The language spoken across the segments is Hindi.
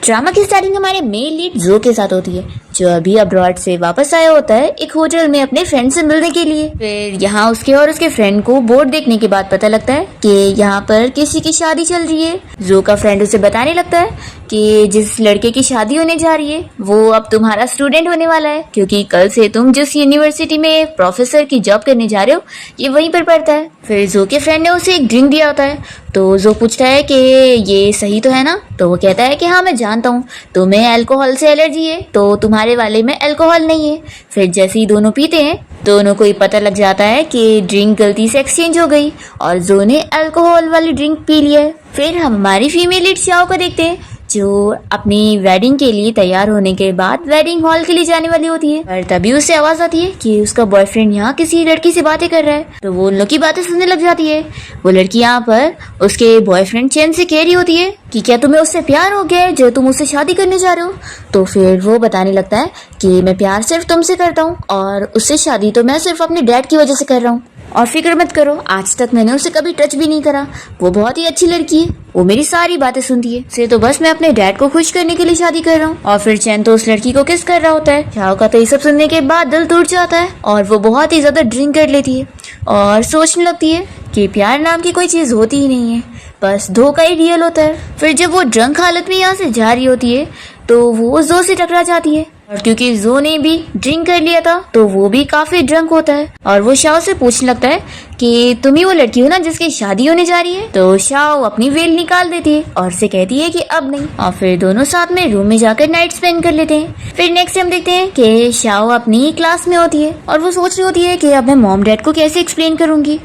ड्रामा की स्टार्टिंग हमारे मेन लीड जो के साथ होती है, जो अभी अब्रॉड से वापस आया होता है एक होटल में अपने फ्रेंड से मिलने के लिए। फिर यहाँ उसके और उसके फ्रेंड को बोर्ड देखने के बाद पता लगता है कि यहाँ पर किसी की शादी चल रही है। जो का फ्रेंड उसे बताने लगता है कि जिस लड़के की शादी होने जा रही है वो अब तुम्हारा स्टूडेंट होने वाला है, क्योंकि कल से तुम जिस यूनिवर्सिटी में प्रोफेसर की जॉब करने जा रहे हो ये वहीं पर पढ़ता है। फिर जो के फ्रेंड ने उसे एक ड्रिंक दिया होता है, तो जो पूछता है कि ये सही तो है ना, तो वो कहता है कि हाँ मैं जानता हूँ, तुम्हें अल्कोहल से एलर्जी है तो तुम्हारे वाले में अल्कोहल नहीं है। फिर जैसे ही दोनों पीते हैं दोनों को ही पता लग जाता है कि ड्रिंक गलती से एक्सचेंज हो गई और जो ने अल्कोहल वाली ड्रिंक पी लिया है। फिर हम हमारी फीमेल लीड शाओ को देखते हैं जो अपनी वेडिंग के लिए तैयार होने के बाद वेडिंग हॉल के लिए जाने वाली होती है। पर तभी उससे आवाज आती है कि उसका बॉयफ्रेंड यहाँ किसी लड़की से बातें कर रहा है, तो वो उन लोग की बातें सुनने लग जाती है। वो लड़की यहाँ पर उसके बॉयफ्रेंड चैन से कह रही होती है कि क्या तुम्हें उससे प्यार हो गया है जो तुम उससे शादी करने जा रहे हो। तो फिर वो बताने लगता है कि मैं प्यार सिर्फ तुमसे करता हूँ और उससे शादी तो मैं सिर्फ अपने डैड की वजह से कर रहा हूँ, और फिक्र मत करो आज तक मैंने उसे कभी टच भी नहीं करा, वो बहुत ही अच्छी लड़की है, वो मेरी सारी बातें सुनती है, से तो बस मैं अपने डैड को खुश करने के लिए शादी कर रहा हूँ। और फिर चैन तो उस लड़की को किस कर रहा होता है। शाओ का तो ये सब सुनने के बाद दिल टूट जाता है और वो बहुत ही ज्यादा ड्रिंक कर लेती है और सोचने लगती है कि प्यार नाम की कोई चीज होती ही नहीं है, बस धोखा ही रियल होता है। फिर जब वो ड्रंक हालत में यहाँ से जा रही होती है तो वो जो से टकरा जाती है, और क्योंकि जो ने भी ड्रिंक कर लिया था तो वो भी काफी ड्रंक होता है और वो शाओ से पूछने लगता है कि तुम ही वो लड़की हो ना जिसकी शादी होने जा रही है। तो शाओ अपनी वेल निकाल देती है और से कहती है कि अब नहीं, और फिर दोनों साथ में रूम में जाकर नाइट स्पेंड कर लेते हैं। फिर नेक्स्ट टाइम देखते हैं कि शाओ अपनी क्लास में होती है और वो सोच रही होती है कि अब मैं मॉम डैड को कैसे एक्सप्लेन करूंगी।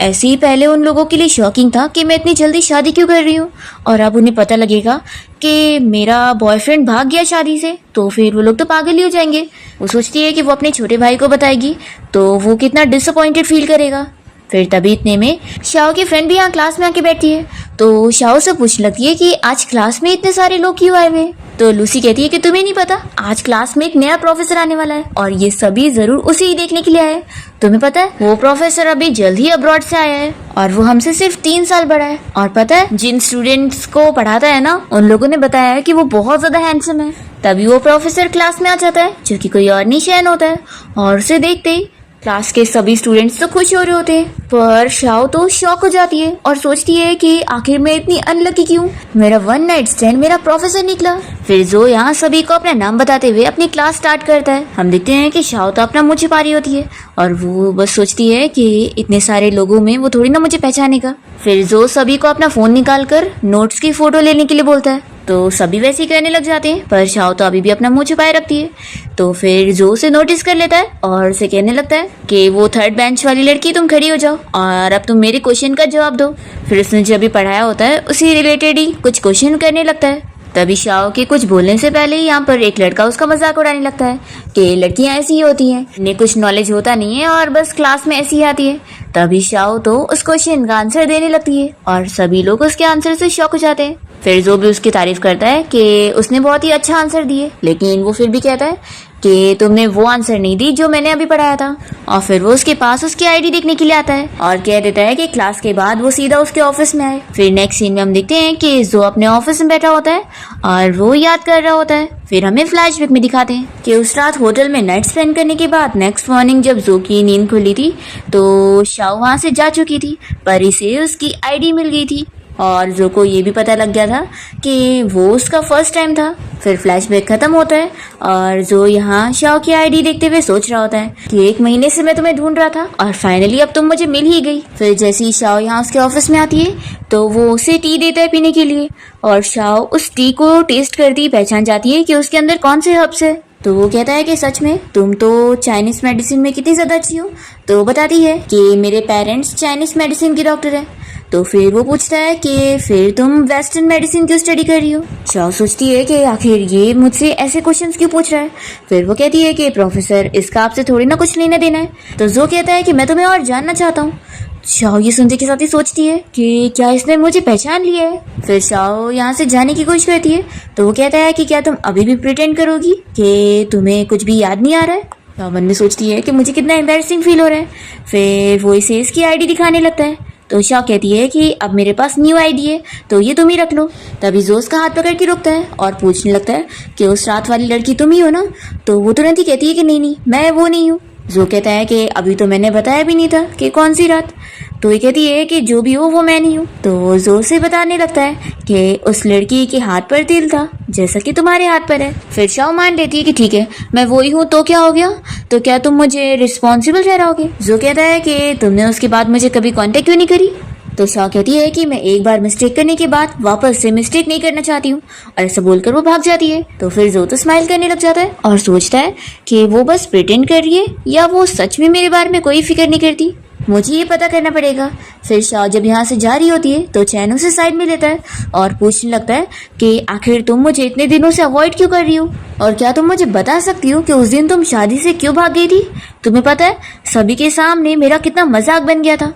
ऐसे ही पहले उन लोगों के लिए शॉकिंग था कि मैं इतनी जल्दी शादी क्यों कर रही हूँ, और अब उन्हें पता लगेगा कि मेरा बॉयफ्रेंड भाग गया शादी से, तो फिर वो लोग तो पागल ही हो जाएंगे। वो सोचती है कि वो अपने छोटे भाई को बताएगी तो वो कितना डिसअपॉइंटेड फील करेगा। फिर तभी इतने में शाओ की फ्रेंड भी यहाँ क्लास में आके बैठती है, तो शाओ से पूछने लगती है कि आज क्लास में इतने सारे लोग क्यों आए हुए। तो लूसी कहती है कि तुम्हें नहीं पता आज क्लास में एक नया प्रोफेसर आने वाला है और ये सभी जरूर उसे ही देखने के लिए आए। तुम्हें पता है वो प्रोफेसर अभी जल्द ही अब्रॉड से आया है और वो हमसे सिर्फ 3 साल बड़ा है, और पता है जिन स्टूडेंट्स को पढ़ाता है ना उन लोगों ने बताया है कि वो बहुत ज्यादा हैंडसम है। तभी वो प्रोफेसर क्लास में आ जाता है जो कि कोई और नहीं शैन होता है, और उसे देखते ही क्लास के सभी स्टूडेंट्स तो खुश हो रहे होते हैं, पर शाओ तो शॉक हो जाती है और सोचती है कि आखिर मैं इतनी अनलकी क्यों, मेरा वन नाइट स्टैंड मेरा प्रोफेसर निकला। फिर जो यहाँ सभी को अपना नाम बताते हुए अपनी क्लास स्टार्ट करता है। हम देखते हैं कि शाओ तो अपना मुंह छिपा रही होती है और वो बस सोचती है कि इतने सारे लोगों में वो थोड़ी ना मुझे पहचानेगा। फिर जो सभी को अपना फोन निकाल कर नोट्स की फोटो लेने के लिए बोलता है, तो सभी वैसे ही करने लग जाते हैं, पर शाओ तो अभी भी अपना मुंह छुपाए रखती है। तो फिर जो उसे नोटिस कर लेता है और उसे कहने लगता है कि वो 3rd बेंच वाली लड़की तुम खड़ी हो जाओ और अब तुम मेरे क्वेश्चन का जवाब दो। फिर उसने जो अभी पढ़ाया होता है उसी रिलेटेड ही कुछ क्वेश्चन करने लगता है। तभी शाओ के कुछ बोलने से पहले ही यहाँ पर एक लड़का उसका मजाक उड़ाने लगता है कि लड़कियां ऐसी ही होती हैं, इन्हें कुछ नॉलेज होता नहीं है और बस क्लास में ऐसी ही आती है। तभी शाओ तो उस क्वेश्चन का आंसर देने लगती है और सभी लोग उसके आंसर से शॉक हो जाते हैं। फिर जो भी उसकी तारीफ करता है कि उसने बहुत ही अच्छा आंसर दिए, लेकिन वो फिर भी कहता है कि तुमने वो आंसर नहीं दी जो मैंने अभी पढ़ाया था। और फिर वो उसके पास उसकी आईडी देखने के लिए आता है और कह देता है कि क्लास के बाद वो सीधा उसके ऑफिस में आए। फिर नेक्स्ट सीन में हम देखते हैं कि जो अपने ऑफिस में बैठा होता है और वो याद कर रहा होता है। फिर हमें फ्लैशबैक में दिखाते हैं कि उस रात होटल में नाइट स्पेंड करने के बाद नेक्स्ट मॉर्निंग जब जो की नींद खुली थी तो शाओ वहां से जा चुकी थी, पर इसे उसकी आईडी मिल गई थी और जो को ये भी पता लग गया था कि वो उसका फर्स्ट टाइम था। फिर फ्लैशबैक खत्म होता है और जो यहाँ शाओ की आईडी देखते हुए सोच रहा होता है कि 1 महीने से मैं तुम्हें ढूंढ रहा था और फाइनली अब तुम मुझे मिल ही गई। फिर जैसे ही शाओ यहाँ उसके ऑफिस में आती है तो वो उसे टी देता है पीने के लिए, और शाओ उस टी को टेस्ट करती पहचान जाती है कि उसके अंदर कौन से हर्ब्स है। तो वो कहता है कि सच में तुम तो चाइनीज मेडिसिन में कितनी ज्यादा अच्छी हो। तो वो बताती है कि मेरे पेरेंट्स चाइनीज मेडिसिन के डॉक्टर है। तो फिर वो पूछता है कि फिर तुम वेस्टर्न मेडिसिन क्यों स्टडी कर रही हो। शाओ सोचती है कि आखिर ये मुझसे ऐसे क्वेश्चंस क्यों पूछ रहा है। फिर वो कहती है कि प्रोफेसर इसका आपसे थोड़ी ना कुछ लेना देना है। तो जो कहता है कि मैं तुम्हें और जानना चाहता हूँ। शाओ ये सुनते के साथ ही सोचती है कि क्या इसने मुझे पहचान लिया है। फिर शाओ यहाँ से जाने की कोशिश करती है तो वो कहता है कि क्या तुम अभी भी प्रिटेंड करोगी कि तुम्हें कुछ भी याद नहीं आ रहा है। शाओ मन में सोचती है कि मुझे कितना एम्बैरेसिंग फील हो रहा है। फिर वो इसे इसकी आईडी दिखाने लगता है तो शॉ कहती है कि अब मेरे पास न्यू आईडी है, तो ये तुम ही रख लो। तभी जो उसका हाथ पकड़ के रुकता है और पूछने लगता है कि उस रात वाली लड़की तुम ही हो ना। तो वो तुरंत ही कहती है कि नहीं मैं वो नहीं हूँ। जो कहता है कि अभी तो मैंने बताया भी नहीं था कि कौन सी रात। तो ये कहती है कि जो भी हो वो मैं नहीं हूँ। तो जो से बताने लगता है कि उस लड़की के हाथ पर तिल था जैसा कि तुम्हारे हाथ पर है। फिर शाओ मान लेती है कि ठीक है मैं वही हूँ, तो क्या हो गया, तो क्या तुम मुझे रिस्पॉन्सिबल ठहराओगे। जो कहता है कि तुमने उसके बाद मुझे कभी कांटेक्ट क्यों नहीं करी। तो शाओ कहती है कि मैं एक बार मिस्टेक करने के बाद वापस से मिस्टेक नहीं करना चाहती हूँ, और ऐसा बोलकर वो भाग जाती है। तो फिर जो तो स्माइल करने लग जाता है और सोचता है कि वो बस प्रिटेंड कर रही है या वो सच में मेरे बारे में कोई फिक्र नहीं करती, मुझे ये पता करना पड़ेगा। फिर शाओ जब यहाँ से जा रही होती है तो चैन उसे साइड में लेता है और पूछने लगता है कि आखिर तुम मुझे इतने दिनों से अवॉइड क्यों कर रही हो, और क्या तुम मुझे बता सकती हो कि उस दिन तुम शादी से क्यों भाग गई थी। तुम्हें पता है सभी के सामने मेरा कितना मजाक बन गया था।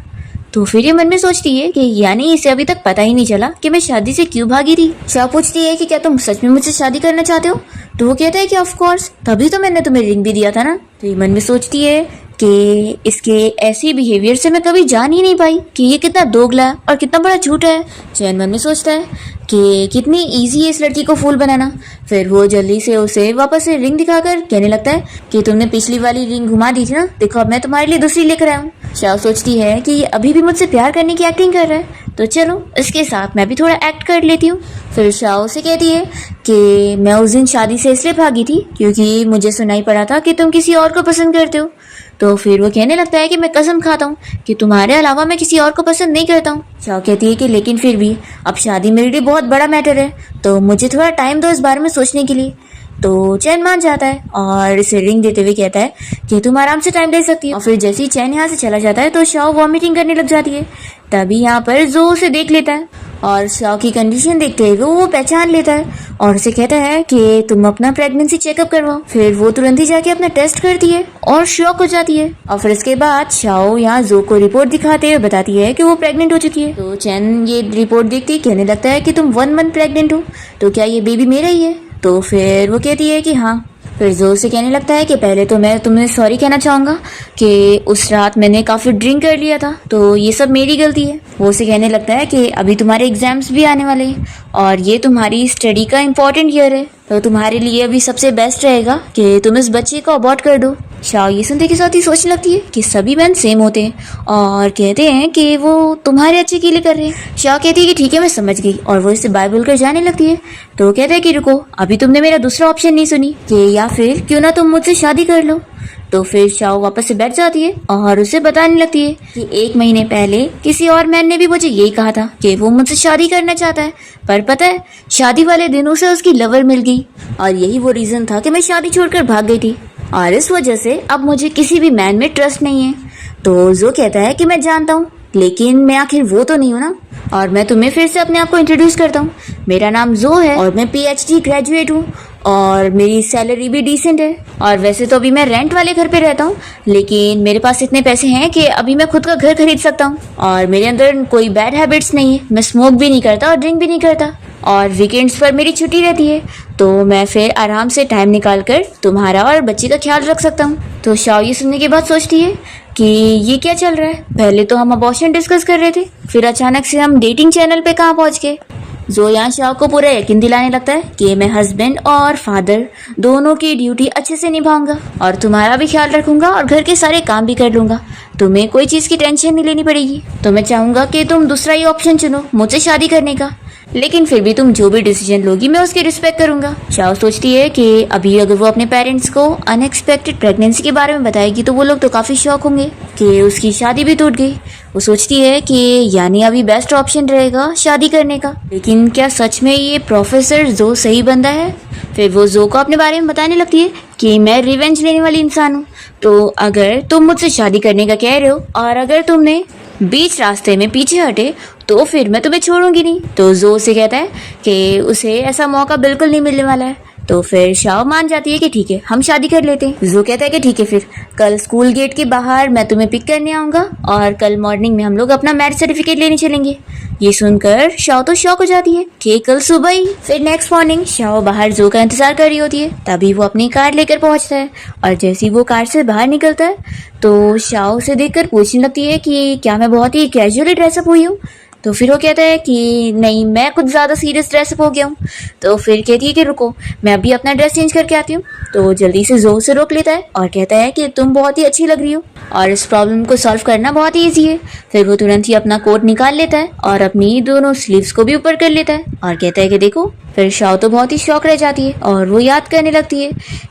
तो फिर ये मन में सोचती है कि यानी इसे अभी तक पता ही नहीं चला कि मैं शादी से क्यों भागी थी। शाह पूछती है कि क्या तुम सच में मुझसे शादी करना चाहते हो। तो वो कहता है कि ऑफ कोर्स, तभी तो मैंने तुम्हें रिंग भी दिया था ना। तो ये मन में सोचती है कि इसके ऐसी बिहेवियर से मैं कभी जान ही नहीं पाई कि ये कितना दोगला और कितना बड़ा झूठा है। चैन मन में सोचता है कि कितनी इजी है इस लड़की को फूल बनाना। फिर वो जल्दी से उसे वापस से रिंग दिखाकर कहने लगता है कि तुमने पिछली वाली रिंग घुमा दी थी ना, देखो अब मैं तुम्हारे लिए दूसरी लेकर आया हूँ। शाह सोचती है कि ये अभी भी मुझसे प्यार करने की एक्टिंग कर रहा है, तो चलो इसके साथ मैं भी थोड़ा एक्ट कर लेती हूँ। फिर शाह उसे कहती है कि मैं उस दिन शादी से इसलिए भागी थी क्योंकि मुझे सुनाई पड़ा था कि तुम किसी और को पसंद करते हो। तो फिर वो कहने लगता है कि मैं कसम खाता हूँ कि तुम्हारे अलावा मैं किसी और को पसंद नहीं करता हूँ। शाह कहती है कि लेकिन फिर भी अब शादी मेरे लिए बहुत बड़ा मैटर है, तो मुझे थोड़ा टाइम दो इस बारे में सोचने के लिए। तो चैन मान जाता है और इसे रिंग देते हुए कहता है कि तुम आराम से टाइम ले सकती हो। और फिर जैसे ही चैन यहाँ से चला जाता है तो शाह वॉमिटिंग करने लग जाती है। तभी यहाँ पर जो उसे देख लेता है और शाह की कंडीशन देखते हुए वो पहचान लेता है और उसे कहता है कि तुम अपना प्रेगनेंसी चेकअप करवाओ। फिर वो तुरंत ही जाके अपना टेस्ट करती है और शॉक हो जाती है। और फिर इसके बाद शाओ यहाँ जो को रिपोर्ट दिखाते हुए बताती है कि वो प्रेग्नेंट हो चुकी है। तो चैन ये रिपोर्ट देखते ही कहने लगता है कि तुम 1 मंथ प्रेग्नेंट हो, तो क्या ये बेबी मेरा ही है। तो फिर वो कहती है कि हाँ। फिर जोर से कहने लगता है कि पहले तो मैं तुम्हें सॉरी कहना चाहूँगा कि उस रात मैंने काफ़ी ड्रिंक कर लिया था, तो ये सब मेरी गलती है। वो उसे कहने लगता है कि अभी तुम्हारे एग्जाम्स भी आने वाले हैं और ये तुम्हारी स्टडी का इम्पोर्टेंट ईयर है, तो तुम्हारे लिए अभी सबसे बेस्ट रहेगा कि तुम इस बच्चे को अबॉर्ट कर दो। शाह ये सुनते के साथ ही सोचने लगती है कि सभी मैन सेम होते हैं और कहते हैं कि वो तुम्हारे अच्छे के लिए कर रहे हैं। शाह कहती है कि ठीक है मैं समझ गई, और वो इससे बाय बोलकर जाने लगती है। तो वो कहता है कि रुको, अभी तुमने मेरा दूसरा ऑप्शन नहीं सुनी कि या फिर क्यों ना तुम मुझसे शादी कर लो। तो फिर शाह वापस से बैठ जाती है और उसे बताने लगती है कि 1 महीने पहले किसी और मैन ने भी मुझे यही कहा था कि वो मुझसे शादी करना चाहता है, पर पता है शादी वाले दिन उसे उसकी लवर मिल गई और यही वो रीजन था कि मैं शादी छोड़कर भाग गई थी, और इस वजह से अब मुझे किसी भी मैन में ट्रस्ट नहीं है। तो जो कहता है कि मैं जानता हूँ, लेकिन मैं आखिर वो तो नहीं हूँ ना। और मैं तुम्हें फिर से अपने आप को इंट्रोड्यूस करता हूँ, मेरा नाम जो है और मैं PhD ग्रेजुएट हूँ और मेरी सैलरी भी डिसेंट है। और वैसे तो अभी मैं रेंट वाले घर पे रहता हूँ, लेकिन मेरे पास इतने पैसे हैं कि अभी मैं खुद का घर खरीद सकता हूँ, और मेरे अंदर कोई बैड हैबिट्स नहीं है, मैं स्मोक भी नहीं करता और ड्रिंक भी नहीं करता, और वीकेंड्स पर मेरी छुट्टी रहती है, तो मैं फिर आराम से टाइम निकाल कर तुम्हारा और बच्चे का ख्याल रख सकता हूँ। तो शाओ ये सुनने के बाद सोचती है कि ये क्या चल रहा है, पहले तो हम अबॉर्शन डिस्कस कर रहे थे, फिर अचानक से हम डेटिंग चैनल पे कहाँ पहुँच गए। जो यहाँ शाओ को पूरा यकीन दिलाने लगता है कि मैं हस्बैंड और फादर दोनों की ड्यूटी अच्छे से निभाऊंगा और तुम्हारा भी ख्याल रखूंगा और घर के सारे काम भी कर लूंगा, तुम्हें कोई चीज़ की टेंशन नहीं लेनी पड़ेगी। तो मैं चाहूंगा कि तुम दूसरा ही ऑप्शन चुनो मुझसे शादी करने का, लेकिन फिर भी तुम जो भी डिसीजन लोगी मैं उसकी रिस्पेक्ट करूंगा। शाओ सोचती है कि अभी अगर वो अपने पेरेंट्स को अनएक्सपेक्टेड प्रेगनेंसी के बारे में बताएगी तो वो लोग तो काफ़ी शॉक होंगे कि उसकी शादी भी टूट गई। वो सोचती है कि यानी अभी बेस्ट ऑप्शन रहेगा शादी करने का, लेकिन क्या सच में ये प्रोफेसर जो सही बंदा है। फिर वो जो को अपने बारे में बताने लगती है कि मैं रिवेंज लेने वाली इंसान हूँ, तो अगर तुम मुझसे शादी करने का कह रहे हो और अगर तुमने बीच रास्ते में पीछे हटे तो फिर मैं तुम्हें छोड़ूंगी नहीं। तो जो उसे कहता है कि उसे ऐसा मौका बिल्कुल नहीं मिलने वाला है, तो फिर शाओ मान जाती है कि ठीक है हम शादी कर लेते हैं। जो कहता है कि ठीक है फिर कल स्कूल गेट के बाहर मैं तुम्हें पिक करने आऊंगा और कल मॉर्निंग में हम लोग अपना मैरिज सर्टिफिकेट लेने चलेंगे। ये सुनकर शाओ तो शॉक हो जाती है कि कल सुबह ही। फिर नेक्स्ट मॉर्निंग शाओ बाहर जो का इंतजार कर रही होती है, तभी वो अपनी कार लेकर पहुंचता है और जैसे ही वो कार से बाहर निकलता है तो शाओ से देखकर पूछने लगती है कि क्या मैं बहुत ही कैजुअली ड्रेसअप हुई हूँ। तो फिर वो कहता है कि नहीं मैं कुछ ज़्यादा सीरियस ड्रेसअप हो गया हूँ। तो फिर कहती है कि रुको मैं अभी अपना ड्रेस चेंज करके आती हूँ। तो जल्दी से जोर से रोक लेता है और कहता है कि तुम बहुत ही अच्छी लग रही हो और इस प्रॉब्लम को सॉल्व करना बहुत ही ईजी है। फिर वो तुरंत ही अपना कोट निकाल लेता है और अपनी दोनों स्लीव्स को भी ऊपर कर लेता है और कहता है कि देखो। फिर शाओ तो बहुत ही शॉक रह जाती है और वो याद करने लगती है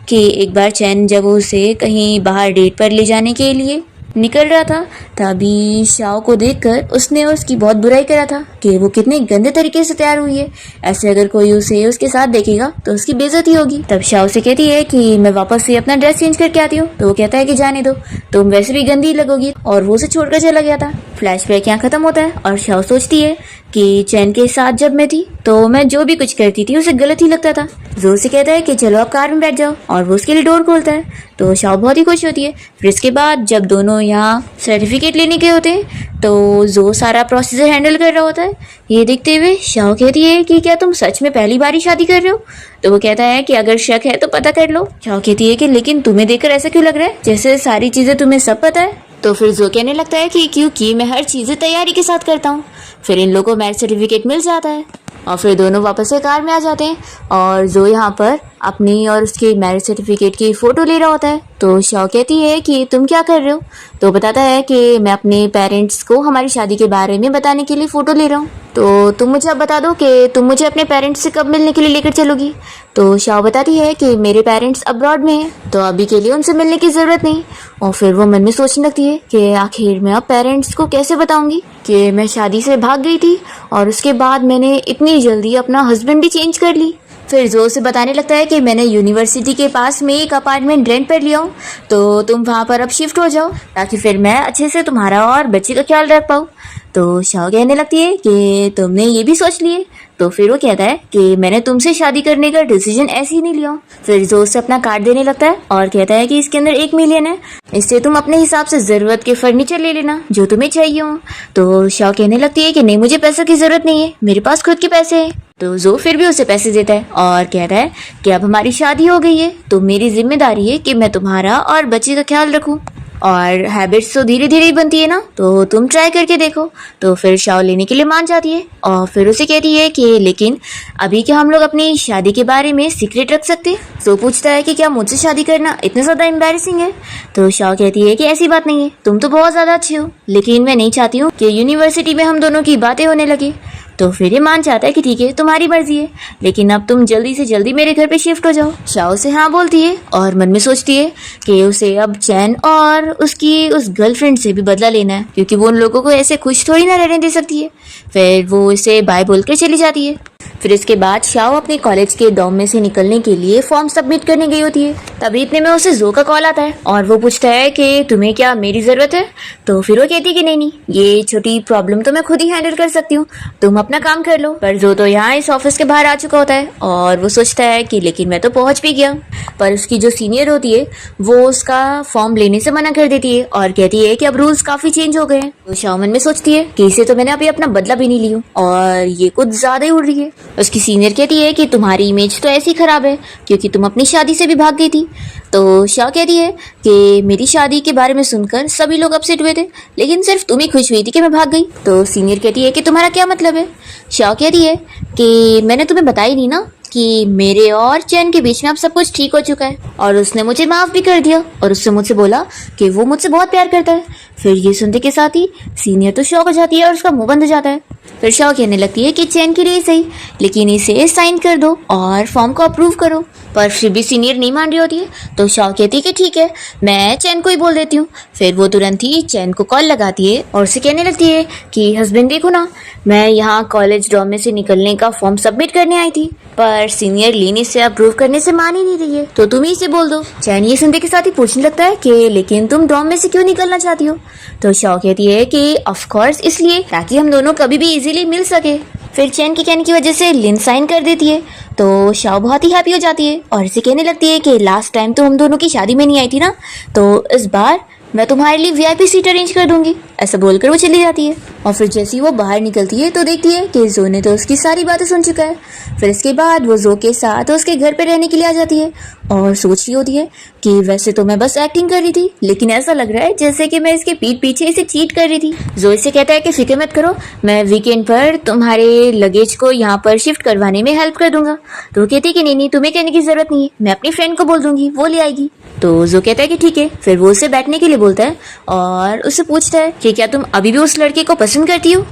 कि एक बार चैन जब उसे कहीं बाहर डेट पर ले जाने के लिए निकल रहा था तभी शाओ को देखकर उसने उसकी बहुत बुराई करा था कि वो कितने गंदे तरीके से तैयार हुई है, ऐसे अगर कोई उसे उसके साथ देखेगा तो उसकी बेइज्जती होगी। तब शाओ से कहती है कि मैं वापस से अपना ड्रेस चेंज करके आती हूँ। तो वो कहता है कि जाने दो तुम वैसे भी गंदी लगोगी और वो उसे छोड़कर चला गया था। फ्लैशबैक यहाँ खत्म होता है और शाओ सोचती है कि चैन के साथ जब मैं थी तो मैं जो भी कुछ करती थी उसे गलत ही लगता था। जोर से कहता है कि चलो आप कार में बैठ जाओ और वो उसके लिए डोर खोलता है। तो शाओ बहुत ही खुश होती है। फिर इसके बाद जब दोनों यहाँ सर्टिफिकेट लेने के होते हैं तो जो सारा प्रोसीजर हैंडल कर रहा होता है, ये देखते हुए शाओ कहती है कि क्या तुम सच में पहली बार ही शादी कर रहे हो। तो वो कहता है कि अगर शक है तो पता कर लो। शाओ कहती है कि लेकिन तुम्हें देखकर ऐसा क्यों लग रहा है जैसे सारी चीजें तुम्हें सब पता है। तो फिर जो कहने लगता है कि क्योंकि मैं हर चीज़ें तैयारी के साथ करता हूँ। फिर इन लोगों को मैरिज सर्टिफिकेट मिल जाता है और फिर दोनों वापस से कार में आ जाते हैं और जो यहाँ पर अपनी और उसके मैरिज सर्टिफिकेट की फ़ोटो ले रहा होता है। तो शाओ कहती है कि तुम क्या कर रहे हो। तो बताता है कि मैं अपने पेरेंट्स को हमारी शादी के बारे में बताने के लिए फ़ोटो ले रहा हूँ। तो तुम मुझे अब बता दो कि तुम मुझे अपने पेरेंट्स से कब मिलने के लिए लेकर चलोगी। तो शाओ बताती है कि मेरे पेरेंट्स अब्रॉड में हैं तो अभी के लिए उनसे मिलने की ज़रूरत नहीं। और फिर वो मन में सोचने लगती है कि आखिर मैं अब पेरेंट्स को कैसे बताऊंगी कि मैं शादी से भाग गई थी और उसके बाद मैंने इतनी जल्दी अपना हस्बैंड भी चेंज कर ली। फिर जोर से बताने लगता है कि मैंने यूनिवर्सिटी के पास में एक अपार्टमेंट रेंट पर लिया हूँ तो तुम वहाँ पर अब शिफ्ट हो जाओ ताकि फिर मैं अच्छे से तुम्हारा और बच्चे का ख्याल रख पाऊँ। तो शाओ कहने लगती है कि तुमने ये भी सोच लिए। तो फिर वो कहता है कि मैंने तुमसे शादी करने का डिसीजन ऐसे ही नहीं लिया। फिर जोर से अपना कार्ड देने लगता है और कहता है कि इसके अंदर 1 मिलियन है, इससे तुम अपने हिसाब से ज़रूरत के फर्नीचर ले लेना जो तुम्हें चाहिए हो। तो शाओ कहने लगती है कि नहीं मुझे पैसों की ज़रूरत नहीं है, मेरे पास खुद के पैसे हैं। तो जो फिर भी उसे पैसे देता है और कहता है कि अब हमारी शादी हो गई है तो मेरी जिम्मेदारी है कि मैं तुम्हारा और बच्चे का ख्याल रखूं और हैबिट्स तो धीरे धीरे ही बनती है ना, तो तुम ट्राई करके देखो। तो फिर शाओ लेने के लिए मान जाती है और फिर उसे कहती है कि लेकिन अभी क्या हम लोग अपनी शादी के बारे में सीक्रेट रख सकते हैं। तो पूछता है कि क्या मुझसे शादी करना इतना ज़्यादा एम्बैरेसिंग है। तो शाओ कहती है कि ऐसी बात नहीं है, तुम तो बहुत ज़्यादा अच्छी हो, लेकिन मैं नहीं चाहती हूँ कि यूनिवर्सिटी में हम दोनों की बातें होने लगी। तो फिर ये मान जाता है कि ठीक है तुम्हारी मर्जी है, लेकिन अब तुम जल्दी से जल्दी मेरे घर पे शिफ्ट हो जाओ। शाओ से हाँ बोलती है और मन में सोचती है कि उसे अब चैन और उसकी उस गर्लफ्रेंड से भी बदला लेना है क्योंकि वो उन लोगों को ऐसे खुश थोड़ी ना रहने दे सकती है। फिर वो इसे बाय बोलकर चली जाती है। फिर इसके बाद शाओ अपने कॉलेज के डॉर्म में से निकलने के लिए फॉर्म सबमिट करने गई होती है। तभी इतने में उसे जो का कॉल आता है और वो पूछता है कि तुम्हें क्या मेरी ज़रूरत है। तो फिर वो कहती है कि नहीं ये छोटी प्रॉब्लम तो मैं खुद ही हैंडल कर सकती हूँ, तुम अपना काम कर लो। पर जो तो यहाँ इस ऑफिस के बाहर आ चुका होता है और वो सोचता है कि लेकिन मैं तो पहुँच भी गया। पर उसकी जो सीनियर होती है वो उसका फॉर्म लेने से मना कर देती है और कहती है कि अब रूल्स काफ़ी चेंज हो गए हैं। तो शाओ मन में सोचती है कि इसे तो मैंने अभी अपना बदला भी नहीं लिया और ये कुछ ज़्यादा ही उड़ रही है। उसकी सीनियर कहती है कि तुम्हारी इमेज तो ऐसी खराब है क्योंकि तुम अपनी शादी से भी भाग गई थी। तो शाओ कहती है कि मेरी शादी के बारे में सुनकर सभी लोग अपसेट हुए थे लेकिन सिर्फ तुम ही खुश हुई थी कि मैं भाग गई। तो सीनियर कहती है कि तुम्हारा क्या मतलब है। शाओ कहती है कि मैंने तुम्हें बताई नहीं ना कि मेरे और चैन के बीच में अब सब कुछ ठीक हो चुका है और उसने मुझे माफ़ भी कर दिया और उससे मुझसे बोला कि वो मुझसे बहुत प्यार करता है। फिर ये सुनते के साथ ही सीनियर तो शॉक हो जाती है और उसका मुंह बंद हो जाता है। फिर शाओ कहने लगती है कि चैन के लिए सही, लेकिन इसे साइन कर दो और फॉर्म को अप्रूव करो। पर फिर भी सीनियर नहीं मान रही होती है। तो शाओ कहती है कि ठीक है मैं चैन को ही बोल देती हूँ। फिर वो तुरंत ही चैन को कॉल लगाती है और उसे कहने लगती है कि हस्बैंड देखो ना, मैं यहाँ कॉलेज डॉर्म में से निकलने का फॉर्म सबमिट करने आई थी पर सीनियर लेने से अप्रूव करने से मान ही नहीं रही है, तो तुम ही इसे बोल दो। चैन ये सुनते के साथ ही पूछने लगता है कि लेकिन तुम डॉर्म में से क्यों निकलना चाहती हो। तो शाओ कहती है कि ऑफ कोर्स इसलिए ताकि हम दोनों कभी भी इजीली मिल सके। फिर चैन के कहने की वजह से लिन साइन कर देती है। तो शाओ बहुत ही हैप्पी हो जाती है और इसे कहने लगती है कि लास्ट टाइम तो हम दोनों की शादी में नहीं आई थी ना, तो इस बार मैं तुम्हारे लिए वीआईपी सीट अरेंज कर दूंगी। ऐसा बोलकर वो चली जाती है और फिर जैसे ही वो बाहर निकलती है तो देखती है कि जो ने तो उसकी सारी बातें सुन चुका है। फिर इसके बाद वो जो के साथ उसके घर पे रहने के लिए आ जाती है और सोच रही होती है कि वैसे तो मैं बस एक्टिंग कर रही थी, लेकिन ऐसा लग रहा है जैसे कि मैं इसके पीठ पीछे इसे चीट कर रही थी। जो इसे कहता है कि फिक्र मत करो, मैं वीकेंड पर तुम्हारे लगेज को यहाँ पर शिफ्ट करवाने में हेल्प कर दूंगा। तो वो कहती है कि नहीं, तुम्हें कहने की जरूरत नहीं है, मैं अपनी फ्रेंड को बोल दूंगी, वो ले आएगी। तो जो कहता है कि ठीक है। फिर वो उसे बैठने के लिए बोलता है और उससे पूछता है कि क्या तुम अभी भी उस लड़के को पसंद करती हो।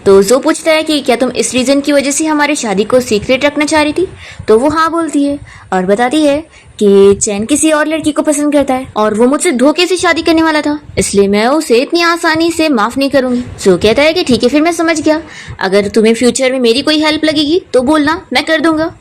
तो जो पूछता है कि क्या तुम इस रीजन की वजह से हमारी शादी को सीक्रेट रखना चाह रही थी। तो वो हाँ बोलती है और बताती है कि चैन किसी और लड़की को पसंद करता है और वो मुझसे धोखे से शादी करने वाला था, इसलिए मैं उसे इतनी आसानी से माफ नहीं करूंगी। जो कहता है कि ठीक है, फिर मैं समझ गया, अगर तुम्हें फ्यूचर में मेरी कोई हेल्प लगेगी तो बोलना, मैं कर दूंगा।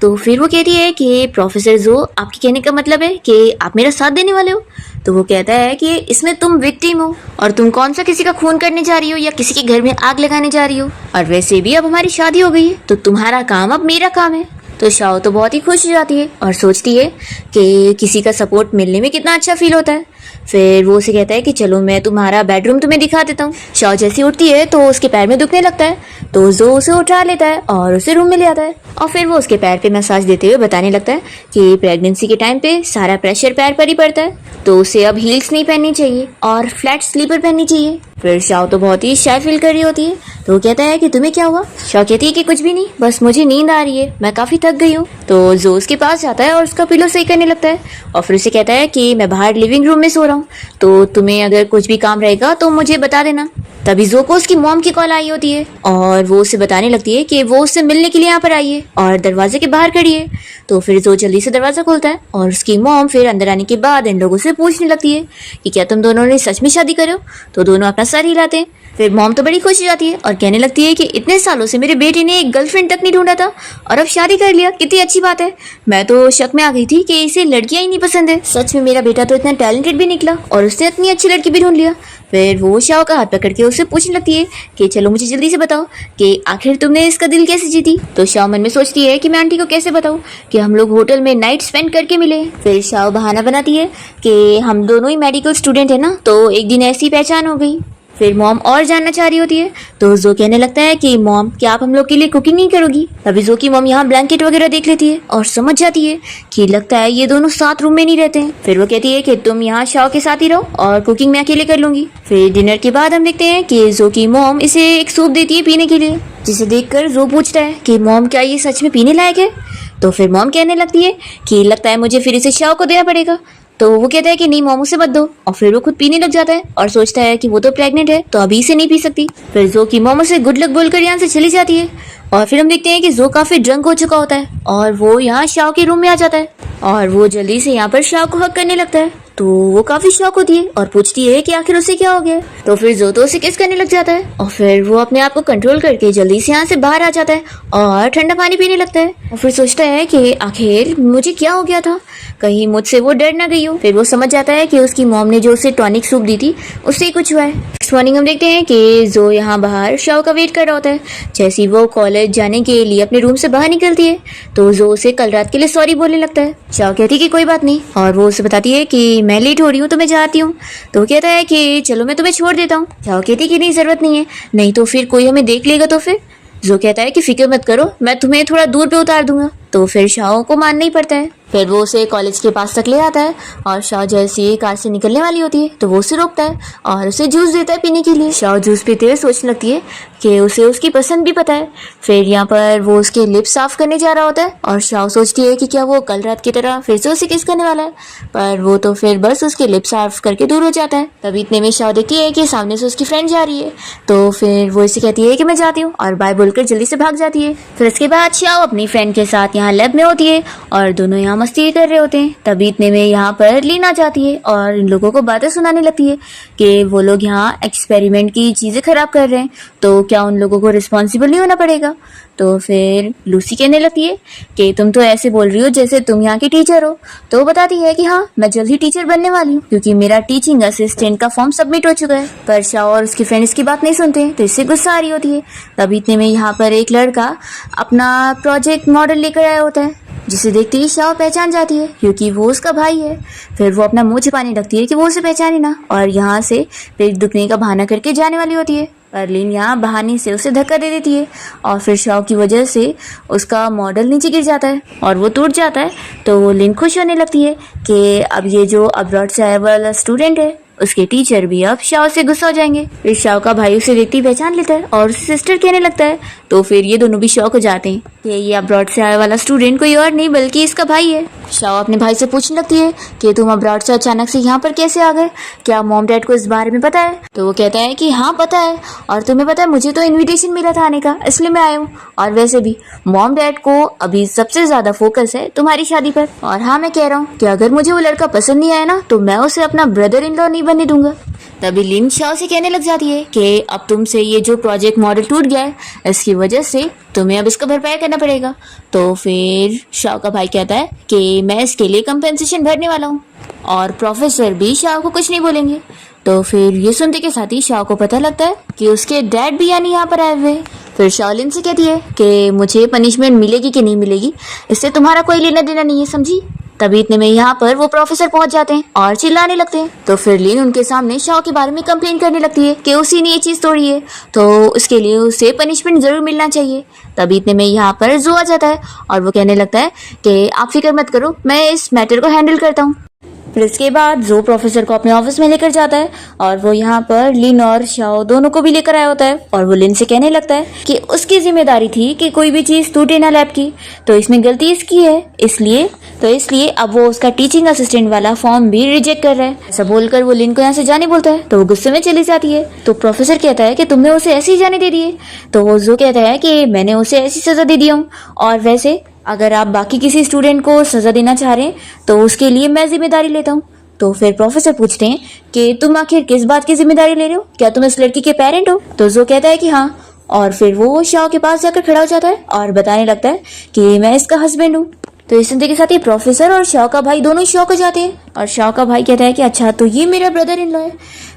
तो फिर वो कहती है कि प्रोफेसर जो, आपके कहने का मतलब है कि आप मेरा साथ देने वाले हो। तो वो कहता है कि इसमें तुम विक्टिम हो और तुम कौन सा किसी का खून करने जा रही हो या किसी के घर में आग लगाने जा रही हो, और वैसे भी अब हमारी शादी हो गई है तो तुम्हारा काम अब मेरा काम है। तो शाओ तो बहुत ही खुश हो जाती है और सोचती है कि किसी का सपोर्ट मिलने में कितना अच्छा फील होता है। फिर वो उसे कहता है कि चलो मैं तुम्हारा बेडरूम तुम्हें दिखा देता हूँ। शाओ जैसी उठती है तो उसके पैर में दुखने लगता है, तो जो उसे उठा लेता है और उसे रूम में ले आता है और फिर वो उसके पैर पे मसाज देते हुए बताने लगता है कि प्रेगनेंसी के टाइम पे सारा प्रेशर पैर पर ही पड़ता है, तो उसे अब हील्स नहीं पहननी चाहिए और फ्लैट स्लीपर पहननी चाहिए। फिर शाओ तो बहुत ही शाय फील कर रही होती है, तो वो कहता है कि तुम्हें क्या हुआ। शाओ कहती है कि कुछ भी नहीं, बस मुझे नींद आ रही है, मैं काफी थक गई हूँ। तो जो उसके पास जाता है और उसका पिलो सही करने लगता है और फिर उसे कहता है कि मैं बाहर लिविंग रूम में सो रहा हूँ, तो तुम्हें अगर कुछ भी काम रहेगा तो मुझे बता देना। तभी जो को उसकी मॉम की कॉल आई होती है और वो उसे बताने लगती है कि वो उससे मिलने के लिए यहाँ पर आई है और दरवाजे के बाहर खड़ी है। तो फिर जो जल्दी से दरवाजा खोलता है और उसकी मॉम फिर अंदर आने के बाद इन लोगों से पूछने लगती है कि क्या तुम दोनों ने सच में शादी करो। तो दोनों अपना सर हिलाते हैं। फिर मॉम तो बड़ी खुश हो जाती है और कहने लगती है कि इतने सालों से मेरे बेटे ने एक गर्लफ्रेंड तक नहीं ढूंढा था और अब शादी कर लिया, कितनी अच्छी बात है। मैं तो शक में आ गई थी कि इसे लड़कियां ही नहीं पसंद है, सच में मेरा बेटा तो इतना टैलेंटेड भी निकला और उसने इतनी अच्छी लड़की भी ढूंढ लिया। फिर वो शाओ का हाथ पकड़ के उससे पूछने लगती है कि चलो मुझे जल्दी से बताओ कि आखिर तुमने इसका दिल कैसे जीती। तो शाओ मन में सोचती है कि मैं आंटी को कैसे बताऊं कि हम लोग होटल में नाइट स्पेंड करके मिले। फिर शाओ बहाना बनाती है कि हम दोनों ही मेडिकल स्टूडेंट है ना, तो एक दिन ऐसी पहचान हो गई। फिर मॉम और जानना चाह रही होती है, तो जो कहने लगता है कि मॉम क्या आप हम लोग के लिए कुकिंग नहीं करोगी। तभी जो की मॉम यहाँ ब्लैंकेट वगैरह देख लेती है और समझ जाती है कि लगता है ये दोनों साथ रूम में नहीं रहते हैं। फिर वो कहती है कि तुम यहाँ शाओ के साथ ही रहो और कुकिंग मैं अकेले कर लूंगी। फिर डिनर के बाद हम देखते हैं कि जो की मॉम इसे एक सूप देती है पीने के लिए, जिसे देखकर जो पूछता है कि मॉम क्या ये सच में पीने लायक है। तो फिर मॉम कहने लगती है कि लगता है मुझे फिर इसे शाओ को देना पड़ेगा। तो वो कहता है कि नहीं मॉम उसे मत दो और फिर वो खुद पीने लग जाता है और सोचता है कि वो तो प्रेग्नेंट है तो अभी से नहीं पी सकती। फिर जो की मॉम उसे गुड लक बोलकर यहाँ से चली जाती है और फिर हम देखते हैं कि जो काफी ड्रंक हो चुका होता है और वो यहाँ शाओ के रूम में आ जाता है और वो जल्दी से यहाँ पर शाओ को हक करने लगता है। तो वो काफी शॉक होती है और पूछती है कि आखिर उसे क्या हो गया। तो फिर जो तो उसे किस करने लग जाता है और फिर वो अपने आप को कंट्रोल करके जल्दी से यहाँ से बाहर आ जाता है और ठंडा पानी पीने लगता है और फिर सोचता है कि आखिर मुझे क्या हो गया था, कहीं मुझसे वो डर ना गई हो। फिर वो समझ जाता है कि उसकी मॉम ने जो उसे टॉनिक सूप दी थी उससे ही कुछ हुआ है। नेक्स्ट मॉर्निंग हम देखते हैं कि जो यहाँ बाहर शाओ का वेट कर रहा होता है। जैसे ही वो कॉलेज जाने के लिए अपने रूम से बाहर निकलती है तो जो उसे कल रात के लिए सॉरी बोलने लगता है। शाओ कहती है कि कोई बात नहीं और वो उसे बताती है कि मैं लेट हो रही हूँ तो मैं जाती हूँ। तो वो कहता है कि चलो मैं तुम्हें छोड़ देता हूँ। शाओ कहती है कि नहीं जरूरत नहीं है, नहीं तो फिर कोई हमें देख लेगा तो फिर। जो कहता है कि फिक्र मत करो मैं तुम्हें थोड़ा दूर पे उतार दूंगा। तो फिर शाओ को मानना ही पड़ता है। फिर वो उसे कॉलेज के पास तक ले आता है और शाओ जैसे ही कार से निकलने वाली होती है तो वो उसे रोकता है और उसे जूस देता है पीने के लिए। शाओ जूस पीते हुए सोचने लगती है कि उसे उसकी पसंद भी पता है। फिर यहाँ पर वो उसके लिप्स साफ करने जा रहा होता है और शाओ सोचती है कि क्या वो कल रात की तरह फिर से उसे किस करने वाला है, पर वो तो फिर बस उसके लिप्स साफ करके दूर हो जाता है। तभी इतने में शाओ देखती है कि सामने से उसकी फ्रेंड जा रही है तो फिर वो इसे कहती है कि मैं जाती हूँ और बाय बोलकर जल्दी से भाग जाती है। फिर इसके बाद शाओ अपनी फ्रेंड के साथ यहाँ लैब में होती है और दोनों यहाँ मस्ती कर रहे होते हैं। तभी इतने में यहाँ पर लीन आ जाती है और इन लोगों को बातें सुनाने लगती है कि वो लोग यहाँ एक्सपेरिमेंट की चीजें खराब कर रहे हैं तो क्या उन लोगों को रिस्पॉन्सिबल नहीं होना पड़ेगा। तो फिर लूसी कहने लगती है कि तुम तो ऐसे बोल रही हो जैसे तुम यहाँ की टीचर हो। तो वो बताती है कि हाँ, मैं जल्द ही टीचर बनने वाली हूँ क्योंकि मेरा टीचिंग असिस्टेंट का फॉर्म सबमिट हो चुका है। पर शाओ और उसके फ्रेंड इसकी बात नहीं सुनते हैं, तो इससे गुस्सा आ रही होती है। तभी इतने में यहाँ पर एक लड़का अपना प्रोजेक्ट मॉडल लेकर आया होता है, जिसे देखते ही शाओ पहचान जाती है क्योंकि वो उसका भाई है। फिर वो अपना मुंह छिपाने लगती है कि वो उसे पहचाने ना, और यहाँ से पेट दुखने का बहाना करके जाने वाली होती है। पर लिन यहाँ बहाने से उसे धक्का दे देती है और फिर शाओ की वजह से उसका मॉडल नीचे गिर जाता है और वो टूट जाता है। तो लिन खुश होने लगती है कि अब ये जो अब्रॉड से आया वाला स्टूडेंट है उसके टीचर भी अब शाओ से गुस्सा हो जाएंगे। फिर शाओ का भाई उसे देखते ही पहचान लेता है और सिस्टर कहने लगता है। तो फिर ये दोनों भी शॉक हो जाते हैं कि ये अब्रॉड से आया वाला स्टूडेंट कोई और नहीं बल्कि इसका भाई है। शाओ अपने भाई से पूछने लगती है कि तुम अब्रॉड से अचानक से यहाँ पर कैसे आ गए, क्या मॉम डैड को इस बारे में पता है? तो वो कहता है कि हाँ पता है, और तुम्हें पता है मुझे तो इन्विटेशन मिला था आने का, इसलिए मैं आया हूँ। और वैसे भी मॉम डैड को अभी सबसे ज्यादा फोकस है तुम्हारी शादी पर। और हाँ, मैं कह रहा हूँ कि अगर मुझे वो लड़का पसंद नहीं आया ना तो मैं उसे अपना ब्रदर इन लॉ नहीं बनने दूंगा। तभी लिन शाओ से कहने लग जाती है कि अब तुमसे ये जो प्रोजेक्ट मॉडल टूट गया है इसकी वजह से तुम्हें अब इसका भरपाई करना पड़ेगा। तो फिर शाओ का भाई कहता है कि मैं इसके लिए कंपेंसेशन भरने वाला हूँ, और प्रोफेसर भी शाओ को कुछ नहीं बोलेंगे। तो फिर ये सुनते के साथ ही शाओ को पता लगता है कि उसके डैड भी यानी यहाँ पर आए हुए हैं। फिर शाओ लिन से कहती है कि मुझे पनिशमेंट मिलेगी कि नहीं मिलेगी इससे तुम्हारा कोई लेना देना नहीं है, समझी? तभी इतने में यहाँ पर वो प्रोफेसर पहुंच जाते हैं और चिल्लाने लगते हैं। तो फिर लिन उनके सामने शाओ के बारे में कंप्लेन करने लगती है कि उसी ने ये चीज तोड़ी है तो उसके लिए उसे पनिशमेंट जरूर मिलना चाहिए। तभी इतने में यहाँ पर जो आ जाता है और वो कहने लगता है कि आप फिक्र मत करो, मैं इस मैटर को हैंडल करता हूँ। फिर इसके बाद जो प्रोफेसर को अपने ऑफिस में लेकर जाता है और वो यहाँ पर लिन और शाओ दोनों को भी लेकर आया होता है, और वो लिन से कहने लगता है कि उसकी जिम्मेदारी थी कि कोई भी चीज टूटे ना लैब की, तो इसमें गलती इसकी है, इसलिए अब वो उसका टीचिंग असिस्टेंट वाला फॉर्म भी रिजेक्ट कर रहा है। ऐसा बोलकर वो लिन को यहाँ से जाने बोलता है तो वो गुस्से में चली जाती है। तो प्रोफेसर कहता है कि तुमने उसे ऐसे ही जाने दे दिए? तो वो जो कहता है कि मैंने उसे ऐसी सजा दे दी हूँ, और वैसे अगर आप बाकी किसी स्टूडेंट को सजा देना चाह रहे हैं तो उसके लिए मैं जिम्मेदारी लेता हूँ। तो फिर प्रोफेसर पूछते हैं कि तुम आखिर किस बात की जिम्मेदारी ले रहे हो, क्या तुम इस लड़की के पेरेंट हो? तो जो कहता है कि हाँ, और फिर वो शाओ के पास जाकर खड़ा हो जाता है और बताने लगता है कि मैं इसका हस्बैंड हूँ। तो इस सुनते के साथ ही प्रोफेसर और शाओ का भाई दोनों शॉक हो जाते हैं, और शाओ का भाई कहता है कि अच्छा, तो ये मेरा ब्रदर इन लॉ है।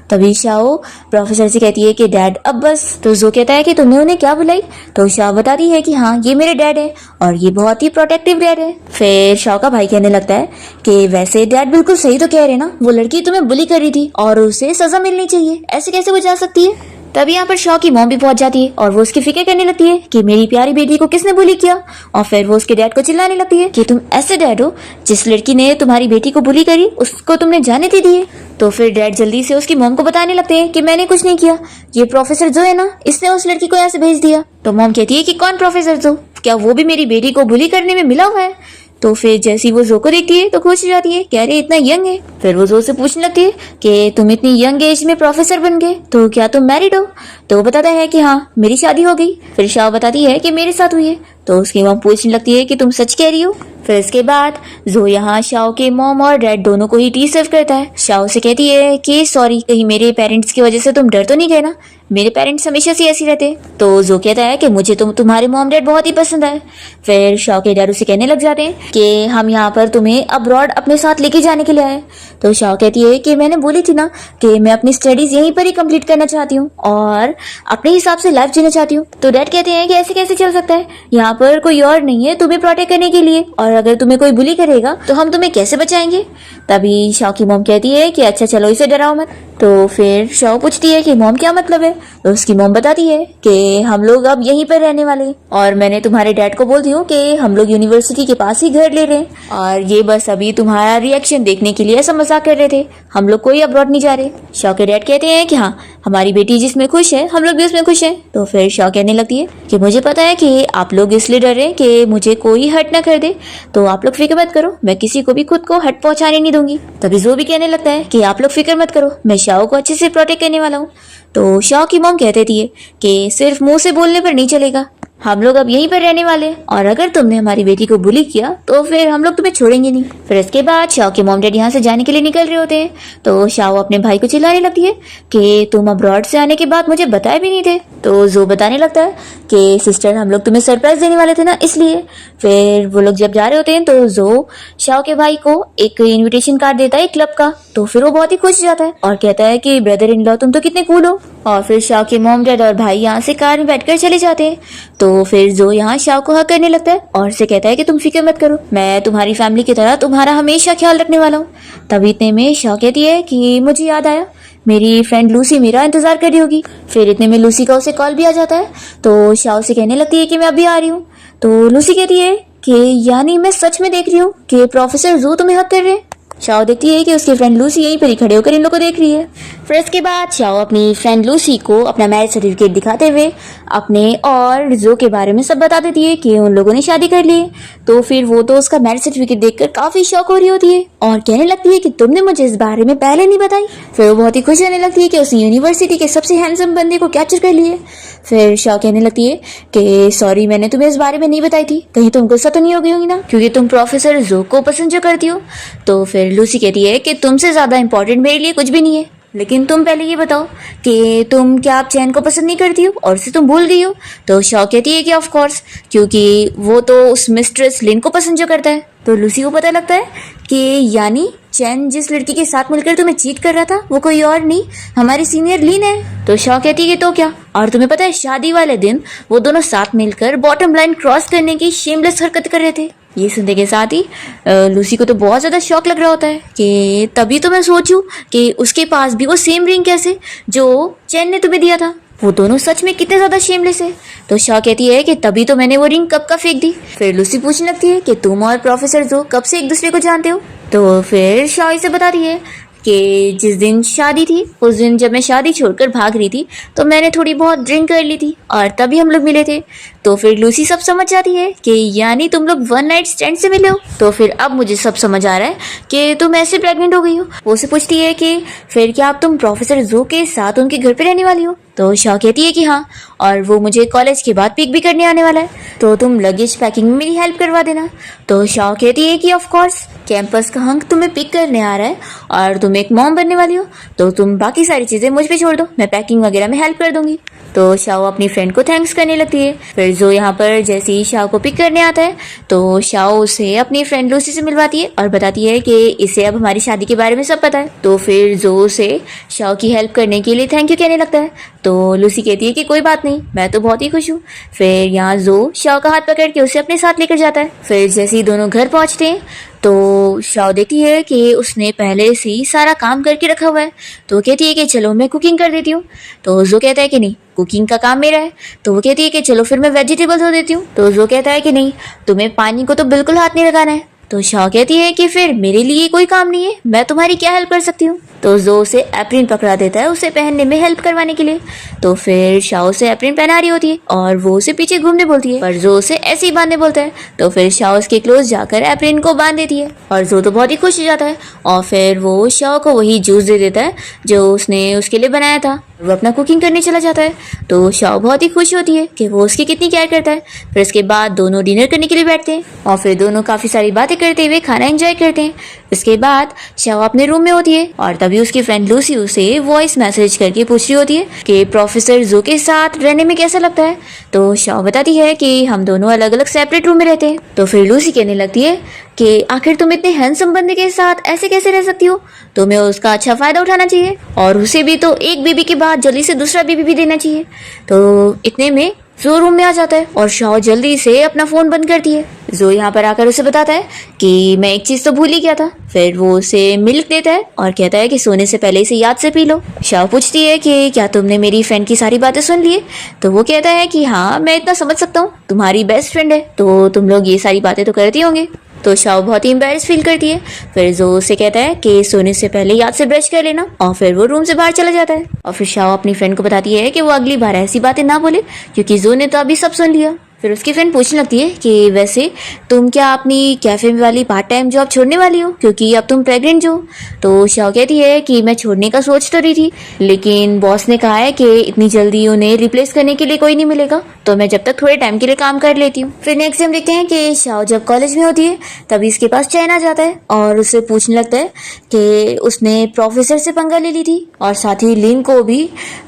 तभी शाओ प्रोफेसर से कहती है कि डैड अब बस। तो जो कहता है कि तुमने उन्हें क्या बुलाई? तो शाओ बताती है कि हाँ, ये मेरे डैड है और ये बहुत ही प्रोटेक्टिव डैड है। फिर शाओ का भाई कहने लगता है कि वैसे डैड बिल्कुल सही तो कह रहे ना, वो लड़की तुम्हें बुली कर रही थी और उसे सजा मिलनी चाहिए, ऐसे कैसे वो जा सकती है? तभी यहाँ पर शाओ की मॉम भी पहुंच जाती है और वो उसकी फिक्र करने लगती है कि मेरी प्यारी बेटी को किसने बुली किया, और फिर वो उसके डैड को चिल्लाने लगती है कि तुम ऐसे डैड हो, जिस लड़की ने तुम्हारी बेटी को बुली करी उसको तुमने जाने दे दी है। तो फिर डैड जल्दी से उसकी मॉम को बताने लगते हैं कि मैंने कुछ नहीं किया, ये प्रोफेसर जो है ना, इसने उस लड़की को यहाँ से भेज दिया। तो मॉम कहती है कि कौन प्रोफेसर जो, क्या वो भी मेरी बेटी को बुली करने में मिला हुआ है? तो फिर जैसी वो जो को देखती है तो खुश हो जाती है, कह रही इतना यंग है। फिर वो जो से पूछने लगती है कि तुम इतनी यंग एज में प्रोफेसर बन गए, तो क्या तुम मैरिड हो? तो वो बताता है कि हाँ, मेरी शादी हो गई। फिर शाओ बताती है कि मेरे साथ हुई है। तो उसकी मॉम पूछने लगती है कि तुम सच कह रही हो? फिर इसके बाद जो यहाँ शाओ के मॉम और डैड दोनों को ही टी सर्व करता है। शाओ से कहती है कि सॉरी, कहीं मेरे पेरेंट्स की वजह से तुम डर तो नहीं गए ना, मेरे पेरेंट्स हमेशा से ऐसे रहते। तो जो कहता है कि मुझे तुम्हारे मॉम डैड बहुत ही पसंद है। फिर शाओ के डैड उसे कहने लग जाते हैं कि हम यहाँ पर तुम्हें अब्रॉड अपने साथ लेके जाने के लिए आए। तो शाओ कहती है कि मैंने बोली थी ना कि मैं अपनी स्टडीज यहीं पर ही कंप्लीट करना चाहती हूँ और अपने हिसाब से लाइफ जीना चाहती हूँ। तो डैड कहते हैं कि ऐसे कैसे चल सकता है, यहाँ पर कोई और नहीं है तुम्हें प्रोटेक्ट करने के लिए, और अगर तुम्हें कोई बुली करेगा तो हम तुम्हें कैसे बचाएंगे? तभी शाओ की मॉम कहती है कि अच्छा चलो, इसे डराओ मत। तो फिर शाओ पूछती है कि मॉम क्या मतलब है? तो उसकी मॉम बताती है कि हम लोग अब यहीं पर रहने वाले हैं, और मैंने तुम्हारे डैड को बोल दी हूँ कि हम लोग यूनिवर्सिटी के पास ही घर ले रहे हैं, और ये बस अभी तुम्हारा रिएक्शन देखने के लिए ऐसा मजाक कर रहे थे, हम लोग कोई अब्रॉड नहीं जा रहे। शाओ के डैड कहते हैं कि हाँ, हमारी बेटी जिसमें खुश है हम लोग भी उसमें खुश हैं। तो फिर शाओ कहने लगती है कि मुझे पता है कि आप लोग इसलिए डर रहे हैं कि मुझे कोई हर्ट ना कर दे, तो आप लोग फिक्र मत करो, मैं किसी को भी खुद को हर्ट पहुंचाने नहीं दूंगी। तभी जो भी कहने लगता है कि आप लोग फिक्र मत करो, मैं शाओ को अच्छे से प्रोटेक्ट करने वाला हूँ। तो शाओ की मॉम कहती है कि सिर्फ मुंह से बोलने पर नहीं चलेगा, हम लोग अब यहीं पर रहने वाले हैं, और अगर तुमने हमारी बेटी को बुली किया तो फिर हम लोग तुम्हें छोड़ेंगे नहीं। फिर इसके बाद शाओ के मॉम डैड यहाँ से जाने के लिए निकल रहे होते हैं, तो शाओ अपने भाई को चिल्लाने लगती है कि तुम अब्रॉड से आने के बाद मुझे बताए भी नहीं थे। तो जो बताने लगता है कि सिस्टर हम लोग तुम्हें सरप्राइज देने वाले थे ना, इसलिए। फिर वो लोग जब जा रहे होते हैं तो जो शाओ के भाई को एक इन्विटेशन कार्ड देता है क्लब का, तो फिर वो बहुत ही खुश हो जाता है और कहता है कि ब्रदर इन लॉ तुम तो कितने कूल हो। और फिर शाओ के मॉम डैड और भाई यहाँ से कार में बैठकर चले जाते हैं। तो फिर जो यहाँ शाओ को हक करने लगता है और से कहता है कि तुम फिक्र मत करो, मैं तुम्हारी फैमिली की तरह तुम्हारा हमेशा ख्याल रखने वाला हूँ। तब इतने में शाओ कहती है कि मुझे याद आया, मेरी फ्रेंड लूसी मेरा इंतजार कर रही होगी। फिर इतने में लूसी का उसे कॉल भी आ जाता है, तो शाओ से कहने लगती है कि मैं अभी आ रही हूँ। तो लूसी कहती है कि यानी मैं सच में देख रही हूँ कि प्रोफेसर जो तुम्हें हक कर रहे हैं। शाओ देखती है कि उसकी फ्रेंड लूसी यहीं पर ही खड़े होकर इन लोगों को देख रही है। फिर इसके बाद शाओ अपनी फ्रेंड लूसी को अपना मैरिज सर्टिफिकेट दिखाते हुए अपने और जो के बारे में सब बता देती है कि उन लोगों ने शादी कर ली है। तो फिर वो तो उसका मैरिज सर्टिफिकेट देखकर काफी शॉक हो रही होती है और कहने लगती है कि तुमने मुझे इस बारे में पहले नहीं बताई। फिर वो बहुत ही खुश होने लगती है कि उसने यूनिवर्सिटी के सबसे हैंडसम बंदे को कैप्चर कर लिया। फिर शाओ कहने लगती है कि सॉरी मैंने तुम्हें इस बारे में नहीं बताई थी, कहीं तुम गुस्सा तो नहीं हो गई होगी ना, क्योंकि तुम प्रोफेसर जो को पसंद जो करती हो। तो फिर लूसी कहती है कि तुमसे ज्यादा इंपॉर्टेंट मेरे लिए कुछ भी नहीं है, लेकिन तुम पहले ये बताओ कि तुम क्या आप चैन को पसंद नहीं करती हो और उसे तुम भूल गई हो। तो शाओ कहती है कि ऑफ कोर्स, क्योंकि वो तो उस मिस्ट्रेस लिन को पसंद जो करता है। तो लूसी को पता लगता है कि यानी चैन जिस लड़की के साथ मिलकर तुम्हें चीट कर रहा था वो कोई और नहीं, हमारी सीनियर लिन है। तो शाओ कहती है कि तो क्या, और तुम्हें पता है शादी वाले दिन वो दोनों साथ मिलकर बॉटम लाइन क्रॉस करने की शेमलेस हरकत कर रहे थे। ये सुनने के साथ ही लूसी को तो बहुत ज्यादा शौक लग रहा होता है कि तभी तो मैं सोचूं कि उसके पास भी वो सेम रिंग कैसे जो चैन ने तुम्हें दिया था, वो दोनों सच में कितने ज्यादा शेमलेस है। तो शाओ कहती है कि तभी तो मैंने वो रिंग कब का फेंक दी। फिर लूसी पूछने लगती है कि तुम और प्रोफेसर जो कब से एक दूसरे को जानते हो। तो फिर शाओ इसे बताती है कि जिस दिन शादी थी उस दिन जब मैं शादी छोड़कर भाग रही थी तो मैंने थोड़ी बहुत ड्रिंक कर ली थी और तभी हम लोग मिले थे। तो फिर लूसी सब समझ जाती है कि यानी तुम लोग वन नाइट स्टैंड से मिले हो। तो फिर अब मुझे सब समझ आ रहा है कि तुम ऐसे प्रेग्नेंट हो गई हो। वो से पूछती है कि फिर क्या अब तुम प्रोफेसर जो के साथ उनके घर पे रहने वाली हो। तो शाओ कहती है कि हाँ, और वो मुझे कॉलेज के बाद पिक भी करने आने वाला है, तो तुम लगेज पैकिंग में मेरी हेल्प करवा देना। तो शाओ कहती है कि ऑफ कोर्स, कैंपस का हंक तुम्हें पिक करने आ रहा है और तुम एक मॉम बनने वाली हो, तो तुम बाकी सारी चीजें मुझ पे छोड़ दो, मैं पैकिंग वगैरह में हेल्प कर दूंगी। तो शाओ अपनी फ्रेंड को थैंक्स करने लगती है। फिर जो यहाँ पर जैसे ही शाओ को पिक करने आता है तो शाओ उसे अपनी फ्रेंड लूसी से मिलवाती है और बताती है कि इसे अब हमारी शादी के बारे में सब पता है। तो फिर जो उसे शाओ की हेल्प करने के लिए थैंक यू कहने लगता है। तो लूसी कहती है कि कोई बात नहीं, मैं तो बहुत ही खुश हूँ। फिर यहाँ जो शाओ का हाथ पकड़ के उसे अपने साथ लेकर जाता है। फिर जैसे ही दोनों घर पहुंचते हैं तो शाओ देखती है कि उसने पहले से ही सारा काम करके रखा हुआ है। तो वो कहती है कि चलो मैं कुकिंग कर देती हूँ। तो जो कहता है कि नहीं, कुकिंग का काम मेरा है। तो वो कहती है कि चलो फिर मैं वेजिटेबल धो देती हूँ। तो जो कहता है कि नहीं, तुम्हें पानी को तो बिल्कुल हाथ नहीं लगाना है। तो शाओ कहती है कि फिर मेरे लिए कोई काम नहीं है, मैं तुम्हारी क्या हेल्प कर सकती हूँ। तो जो उसे एप्रिन पकड़ा देता है उसे पहनने में हेल्प करवाने के लिए। तो फिर शाओ उसे एप्रिन पहना रही होती है और वो उसे पीछे घूमने बोलती है, पर जो उसे ऐसे ही बांधने बोलता है। तो फिर शाओ उसके क्लोज जाकर एप्रिन को बांध देती है और जो तो बहुत ही खुश हो जाता है और फिर वो शाओ को वही जूस दे देता है जो उसने उसके लिए बनाया था। वो अपना कुकिंग करने चला जाता है। तो शाओ बहुत ही खुश होती है कि वो उसकी कितनी केयर करता है। फिर इसके बाद दोनों डिनर करने के लिए बैठते हैं और फिर दोनों काफी सारी बातें करते हुए खाना एंजॉय करते हैं। इसके बाद शाओ अपने रूम में होती है और तभी उसकी फ्रेंड लूसी उसे वॉइस मैसेज करके पूछ रही होती है कि प्रोफेसर जो के साथ रहने में कैसा लगता है। तो शाओ बताती है कि हम दोनों अलग अलग सेपरेट रूम में रहते हैं। तो फिर लूसी कहने लगती है कि आखिर तुम इतने हैंडसम बंदे के साथ ऐसे कैसे रह सकती हो, तुम्हें उसका अच्छा फायदा उठाना चाहिए और उसे भी तो एक बीबी के बाद जल्दी से दूसरा बीबी भी देना चाहिए। तो इतने में जो रूम में आ जाता है और शाओ जल्दी से अपना फोन बंद करती है। जो यहाँ पर आकर उसे बताता है कि मैं एक चीज तो भूल ही गया था। फिर वो उसे मिल्क देता है और कहता है कि सोने से पहले इसे याद से पी लो। शाओ पूछती है कि क्या तुमने मेरी फ्रेंड की सारी बातें सुन ली? तो वो कहता है कि हाँ, मैं इतना समझ सकता हूँ, तुम्हारी बेस्ट फ्रेंड है तो तुम लोग ये सारी बातें तो करते होंगे। तो शाओ बहुत ही एम्बैरेस फील करती है। फिर जो उसे कहता है कि सोने से पहले याद से ब्रश कर लेना और फिर वो रूम से बाहर चला जाता है। और फिर शाओ अपनी फ्रेंड को बताती है कि वो अगली बार ऐसी बातें ना बोले क्योंकि जो ने तो अभी सब सुन लिया। फिर उसकी फ्रेंड पूछने लगती है कि वैसे तुम क्या अपनी कैफे वाली पार्ट टाइम जॉब छोड़ने वाली हो क्योंकि अब तुम प्रेग्नेंट हो। तो शाओ कहती है कि मैं छोड़ने का सोच तो रही थी, लेकिन बॉस ने कहा है कि इतनी जल्दी उन्हें रिप्लेस करने के लिए कोई नहीं मिलेगा, तो मैं जब तक थोड़े टाइम के लिए काम कर लेती हूँ। फिर नेक्स्ट हम देखते हैं कि शाओ जब कॉलेज में होती है तभी इसके पास चैन आ जाता है और उससे पूछने लगता है कि उसने प्रोफेसर से पंगा ले ली थी और साथ ही लिन को भी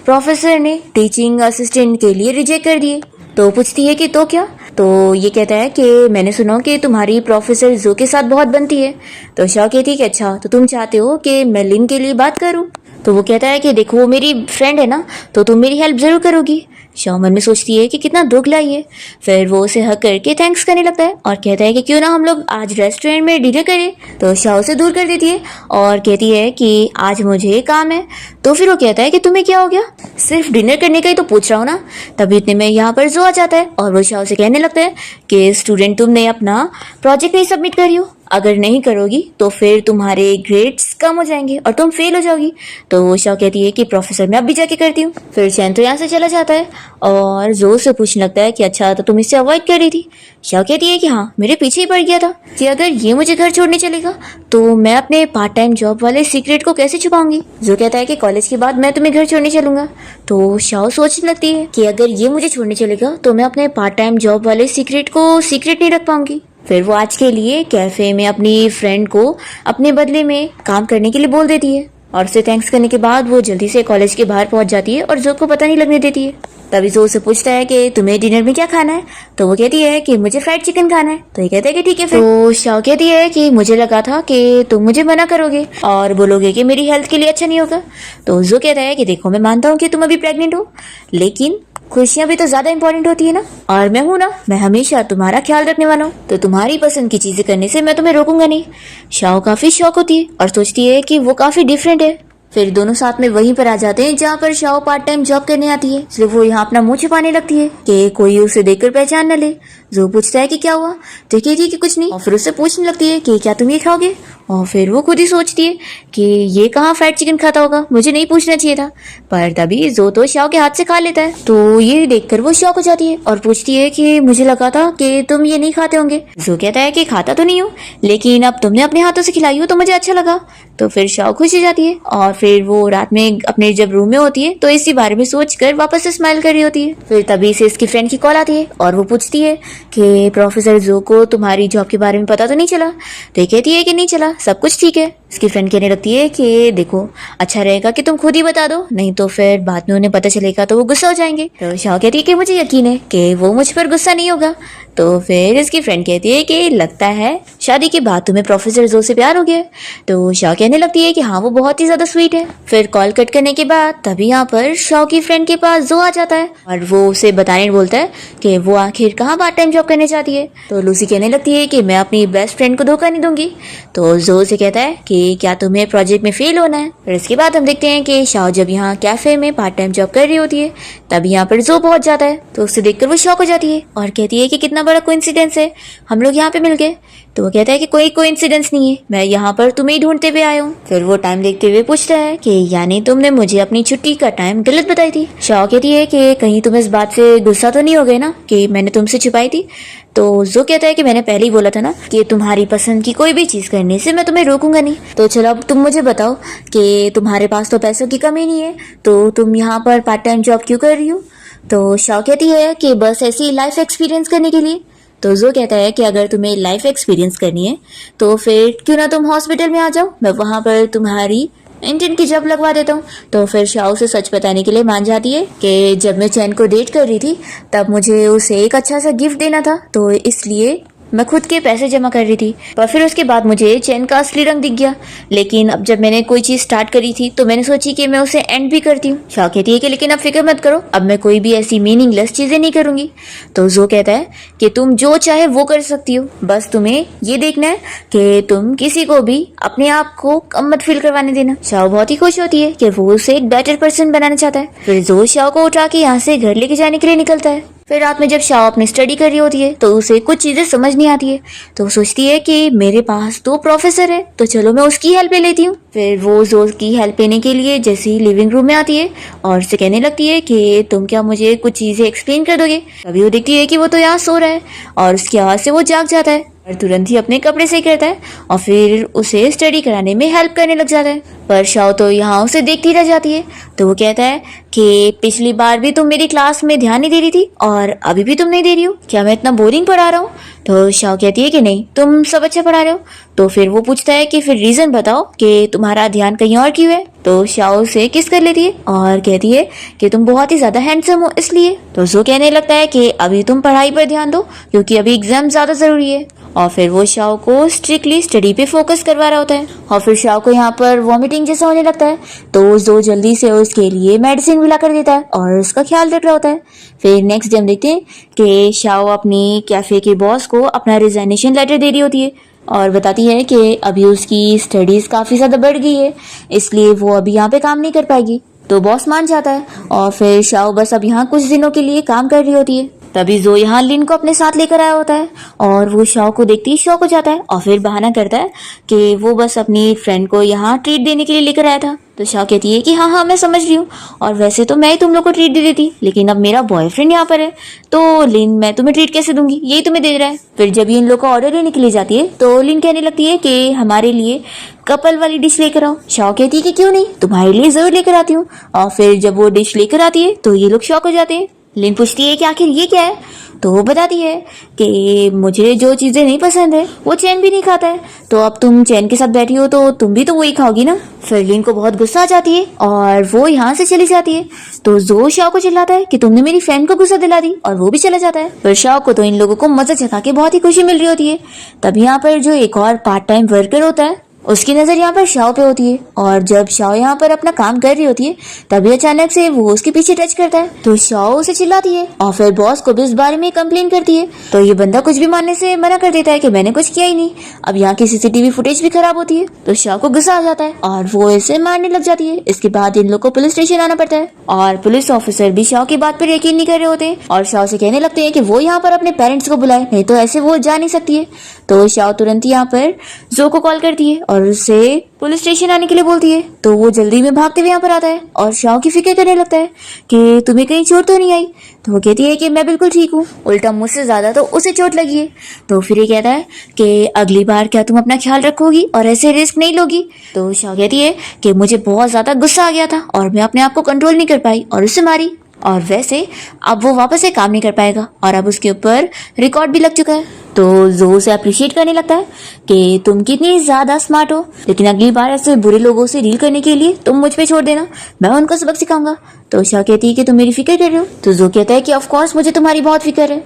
प्रोफेसर ने टीचिंग असिस्टेंट के लिए रिजेक्ट कर दिए। तो पूछती है कि तो क्या। तो ये कहता है कि मैंने सुना कि तुम्हारी प्रोफेसर जो के साथ बहुत बनती है। तो शाओ कहती है कि अच्छा, तो तुम चाहते हो कि मैं लिन के लिए बात करूं। तो वो कहता है कि देखो वो मेरी फ्रेंड है ना, तो तुम मेरी हेल्प जरूर करोगी। शाओ मन में सोचती है कि कितना दुगला ये। फिर वो उसे हक करके थैंक्स करने लगता है और कहता है कि क्यों ना हम लोग आज रेस्टोरेंट में डिनर करें। तो शाओ उसे दूर कर देती है और कहती है कि आज मुझे काम है। तो फिर वो कहता है कि तुम्हें क्या हो गया, सिर्फ डिनर करने का ही तो पूछ रहा हूँ ना। तभी इतने में यहाँ पर जो आ जाता है और वो शाओ से कहने लगता है कि स्टूडेंट तुमने अपना प्रोजेक्ट नहीं सबमिट करी हो, अगर नहीं करोगी तो फिर तुम्हारे ग्रेड्स कम हो जाएंगे और तुम फेल हो जाओगी। तो वो शाओ कहती है कि प्रोफेसर मैं अभी जाके करती हूँ। फिर चैन तो यहाँ से चला जाता है और जोर से पूछने लगता है कि अच्छा, तो तुम इससे अवॉइड कर रही थी। शाओ कहती है कि हाँ, मेरे पीछे ही पड़ गया था कि अगर ये मुझे घर छोड़ने चलेगा तो मैं अपने पार्ट टाइम जॉब वाले सीक्रेट को कैसे छुपाऊंगी। जो कहता है कि कॉलेज के बाद मैं तुम्हें घर छोड़ने चलूंगा। तो शाओ सोचने लगती है कि अगर ये मुझे छोड़ने चलेगा तो मैं अपने पार्ट टाइम जॉब वाले सीक्रेट को सीक्रेट नहीं रख पाऊंगी। फिर वो आज के लिए कैफे में अपनी फ्रेंड को अपने बदले में काम करने के लिए बोल देती है और उसे थैंक्स करने के बाद वो जल्दी से कॉलेज के बाहर पहुंच जाती है और जो को पता नहीं लगने देती है। तभी जो उसे पूछता है कि तुम्हें डिनर में क्या खाना है। तो वो कहती है कि मुझे फ्राइड चिकन खाना है। तो ये कहते हैं कि ठीक है। फिर तो शाओ कहती है कि मुझे लगा था कि तुम मुझे मना करोगे और बोलोगे कि मेरी हेल्थ के लिए अच्छा नहीं होगा। तो जो कहता है कि देखो मैं मानता हूँ कि तुम अभी प्रेग्नेंट हो, लेकिन खुशियां भी तो ज्यादा इंपॉर्टेंट होती है ना, और मैं हूं ना, मैं हमेशा तुम्हारा ख्याल रखने वाला हूँ, तो तुम्हारी पसंद की चीजें करने से मैं तुम्हें रोकूंगा नहीं। शाओ काफी शौक होती है और सोचती है कि वो काफी डिफरेंट है। फिर दोनों साथ में वहीं पर आ जाते हैं जहाँ पर शाओ पार्ट टाइम जॉब करने आती है। सिर्फ वो यहाँ अपना मुंह छिपाने लगती है कि कोई उसे देखकर पहचान न ले। जो पूछता है कि क्या हुआ, तो कहती है कि कुछ नहीं, और फिर उससे पूछने लगती है कि क्या तुम ये खाओगे। और फिर वो खुद ही सोचती है कि ये कहाँ फ्राइड चिकन खाता होगा, मुझे नहीं पूछना चाहिए था। पर तभी जो तो शाओ के हाथ से खा लेता है। तो ये देखकर वो शॉक हो जाती है और पूछती है कि मुझे लगा था कि तुम ये नहीं खाते होंगे। जो कहता है कि खाता तो नहीं हूँ, लेकिन अब तुमने अपने हाथों से खिलाई हो तो मुझे अच्छा लगा। तो फिर शाओ खुश हो जाती है और फिर वो रात में अपने जब रूम में होती है तो इसी बारे में सोचकर वापस से स्माइल कर रही होती है। फिर तभी से इसकी फ्रेंड की कॉल आती है और वो पूछती है कि प्रोफेसर जो को तुम्हारी जॉब के बारे में पता तो नहीं चला। तो ये कहती है कि नहीं चला, सब कुछ ठीक है। इसकी फ्रेंड कहने लगती है कि देखो अच्छा रहेगा कि तुम खुद ही बता दो, नहीं तो फिर बाद में उन्हें पता चलेगा तो वो गुस्सा हो जाएंगे। तो शाओ कहती है कि मुझे यकीन है कि वो मुझ पर गुस्सा नहीं होगा। तो फिर इसकी फ्रेंड कहती है कि लगता है शादी के बाद तुम्हें प्रोफेसर जो से प्यार हो गया। तो शाओ कहने लगती है कि हाँ, वो बहुत ही ज्यादा स्वीट है। फिर कॉल कट करने के बाद तभी यहाँ पर शाओ की फ्रेंड के पास जो आ जाता है और वो उसे बताने बोलता है कि वो आखिर कहाँ पार्ट टाइम जॉब करने चाहती है। तो लूसी कहने लगती है कि मैं अपनी बेस्ट फ्रेंड को धोखा नहीं दूंगी। तो जो से कहता है कि क्या तुम्हें प्रोजेक्ट में फेल होना है। फिर इसके बाद हम देखते हैं कि शाओ जब यहाँ कैफे में पार्ट टाइम जॉब कर रही होती है तब यहाँ पर जो पहुंच जाता है। तो उसे देखकर वो शॉक हो जाती है और कहती है कि कितना बड़ा कोइंसिडेंस है, हम लोग यहाँ पे मिल गए। तो वो कहता है कि कोई कोइंसिडेंस नहीं है, मैं यहाँ पर तुम्हें ही ढूंढते हुए आया हूँ। फिर वो टाइम देखते हुए पूछता है कि यानी तुमने मुझे अपनी छुट्टी का टाइम गलत बताई थी। शाओ कहती है कि कहीं तुम इस बात से गुस्सा तो नहीं हो गए ना कि मैंने तुमसे छुपाई थी। तो जो कहता है कि मैंने पहले ही बोला था ना कि तुम्हारी पसंद की कोई भी चीज करने से मैं तुम्हें रोकूंगा नहीं। तो चलो अब तुम मुझे बताओ कि तुम्हारे पास तो पैसों की कमी नहीं है, तो तुम यहाँ पर पार्ट टाइम जॉब क्यों कर रही हो। तो शाओ कहती है कि बस ऐसी लाइफ एक्सपीरियंस करने के लिए। तो जो कहता है कि अगर तुम्हें लाइफ एक्सपीरियंस करनी है तो फिर क्यों ना तुम हॉस्पिटल में आ जाओ, मैं वहां पर तुम्हारी इंटर्न की जॉब लगवा देता हूँ। तो फिर शाओ से सच बताने के लिए मान जाती है कि जब मैं चैन को डेट कर रही थी तब मुझे उसे एक अच्छा सा गिफ्ट देना था, तो इसलिए मैं खुद के पैसे जमा कर रही थी। पर फिर उसके बाद मुझे चैन का असली रंग दिख गया, लेकिन अब जब मैंने कोई चीज स्टार्ट करी थी तो मैंने सोची कि मैं उसे एंड भी करती हूँ। शाओ कहती है कि लेकिन अब फिक्र मत करो, अब मैं कोई भी ऐसी मीनिंगलेस चीजें नहीं करूंगी। तो जो कहता है कि तुम जो चाहे वो कर सकती हो, बस तुम्हें ये देखना है कि तुम किसी को भी अपने आप को कम मत फील करवाने देना। शाओ बहुत ही खुश होती है कि वो उसे एक बेटर पर्सन बनाना चाहता है। फिर जो शाओ को उठा के यहाँ से घर लेके जाने के लिए निकलता है। फिर रात में जब शाओ अपनी स्टडी कर रही होती है तो उसे कुछ चीजें समझ नहीं आती है, तो वो सोचती है कि मेरे पास तो प्रोफेसर है, तो चलो मैं उसकी हेल्प ले लेती हूँ। फिर वो जो की हेल्प लेने के लिए जैसे ही लिविंग रूम में आती है और उसे कहने लगती है कि तुम क्या मुझे कुछ चीजें एक्सप्लेन कर दोगे। तभी वो देखती है कि वो तो यहाँ सो रहा है और उसकी आवाज से वो जाग जाता है और तुरंत ही अपने कपड़े सही करता है और फिर उसे स्टडी कराने में हेल्प करने लग जाता है। पर शाओ तो यहाँ उसे देखती रह जाती है, तो वो कहता है कि पिछली बार भी तुम मेरी क्लास में ध्यान नहीं दे रही थी और अभी भी तुम नहीं दे रही हो, क्या मैं इतना बोरिंग पढ़ा रहा हूँ। तो शाओ कहती है कि नहीं, तुम सब अच्छा पढ़ा रहे हो। तो फिर वो पूछता है कि फिर रीजन बताओ कि तुम्हारा ध्यान कहीं और क्यों है। तो शाओ से किस कर लेती है और कहती है कि तुम बहुत ही ज्यादा हैंडसम हो इसलिए। तो जो कहने लगता है कि अभी तुम पढ़ाई पर ध्यान दो क्योंकि अभी एग्जाम ज्यादा जरूरी है। और फिर वो शाओ को स्ट्रिक्टली स्टडी पे फोकस करवा रहा होता है और फिर शाओ को यहाँ पर वॉमिटिंग जैसा होने लगता है, तो जो जल्दी से उसके लिए मेडिसिन भी ला कर देता है और उसका ख्याल रख रहा होता है। फिर नेक्स्ट डे हम देखते हैं कि शाओ अपनी कैफे के बॉस को अपना रिजाइनेशन लेटर दे रही होती है और बताती है कि अभी उसकी स्टडीज काफी ज्यादा बढ़ गई है, इसलिए वो अभी यहाँ पे काम नहीं कर पाएगी। तो बॉस मान जाता है और फिर शाओ बस अब यहाँ कुछ दिनों के लिए काम कर रही होती है। तभी जो यहाँ लिन को अपने साथ लेकर आया होता है और वो शाओ को देखते ही शॉक हो जाता है और फिर बहाना करता है कि वो बस अपनी फ्रेंड को यहाँ ट्रीट देने के लिए लेकर आया था। तो शाओ कहती है कि हाँ मैं समझ रही हूँ और वैसे तो मैं ही तुम लोग को ट्रीट दे देती, लेकिन अब मेरा बॉयफ्रेंड यहाँ पर है तो लिन मैं तुम्हें ट्रीट कैसे दूंगी, यही तुम्हें दे रहा है। फिर जब ये इन लोग को ऑर्डर लेने के लिए जाती है तो लिन कहने लगती है कि हमारे लिए कपल वाली डिश लेकर आओ। शाओ कहती है कि क्यों नहीं, तुम्हारे लिए जरूर लेकर आती हूँ। और फिर जब वो डिश लेकर आती है तो ये लोग शॉक हो जाते हैं। लिन पूछती है कि आखिर ये क्या है, तो वो बताती है कि मुझे जो चीजें नहीं पसंद है वो चैन भी नहीं खाता है, तो अब तुम चैन के साथ बैठी हो तो तुम भी तो वही खाओगी ना। फिर लिन को बहुत गुस्सा आ जाती है और वो यहाँ से चली जाती है। तो जो शाओ को चिल्लाता है कि तुमने मेरी फ्रेंड को गुस्सा दिला दी और वो भी चला जाता है। फिर शाओ को तो इन लोगों को मजा चखा के बहुत ही खुशी मिल रही होती है। तब यहाँ पर जो एक और पार्ट टाइम वर्कर होता है उसकी नजर यहाँ पर शाओ पे होती है और जब शाओ यहाँ पर अपना काम कर रही होती है तभी अचानक से वो उसके पीछे टच करता है, तो शाओ उसे चिल्लाती है और फिर बॉस को भी इस बारे में कंप्लेन करती है। तो ये बंदा कुछ भी मानने से मना कर देता है कि मैंने कुछ किया ही नहीं। अब यहाँ की सीसीटीवी फुटेज भी खराब होती है, तो शाओ को गुस्सा आ जाता है और वो इसे मारने लग जाती है। इसके बाद इन लोग को पुलिस स्टेशन आना पड़ता है और पुलिस ऑफिसर भी शाओ की बात पर यकीन नहीं कर रहे होते और शाओ से कहने लगते हैं कि वो यहाँ पर अपने पेरेंट्स को बुलाए, नहीं तो ऐसे वो जा नहीं सकती है। तो शाओ तुरंत यहाँ पर जो को कॉल करती है और उसे पुलिस स्टेशन आने के लिए बोलती है। तो वो जल्दी में भागते हुए यहाँ पर आता है और शाओ की फिक्र करने लगता है कि तुम्हें कहीं चोट तो नहीं आई। तो वो कहती है कि मैं बिल्कुल ठीक हूँ, उल्टा मुझसे ज्यादा तो उसे चोट लगी है। तो फिर ये कहता है कि अगली बार क्या तुम अपना ख्याल रखोगी और ऐसे रिस्क नहीं लोगी। तो शाओ कहती है कि मुझे बहुत ज्यादा गुस्सा आ गया था और मैं अपने आप को कंट्रोल नहीं कर पाई और उसे मारी, और वैसे अब वो वापस से काम नहीं कर पाएगा और अब उसके ऊपर रिकॉर्ड भी लग चुका है। तो जो उसे अप्रिशिएट करने लगता है कि तुम कितनी ज्यादा स्मार्ट हो, लेकिन अगली बार ऐसे बुरे लोगों से डील करने के लिए तुम मुझ पे छोड़ देना, मैं उनको सबक सिखाऊंगा। तो शाओ कहती है कि तुम मेरी फिक्र कर रहे हो। तो जो कहता है कि ऑफ कोर्स मुझे तुम्हारी बहुत फिक्र है।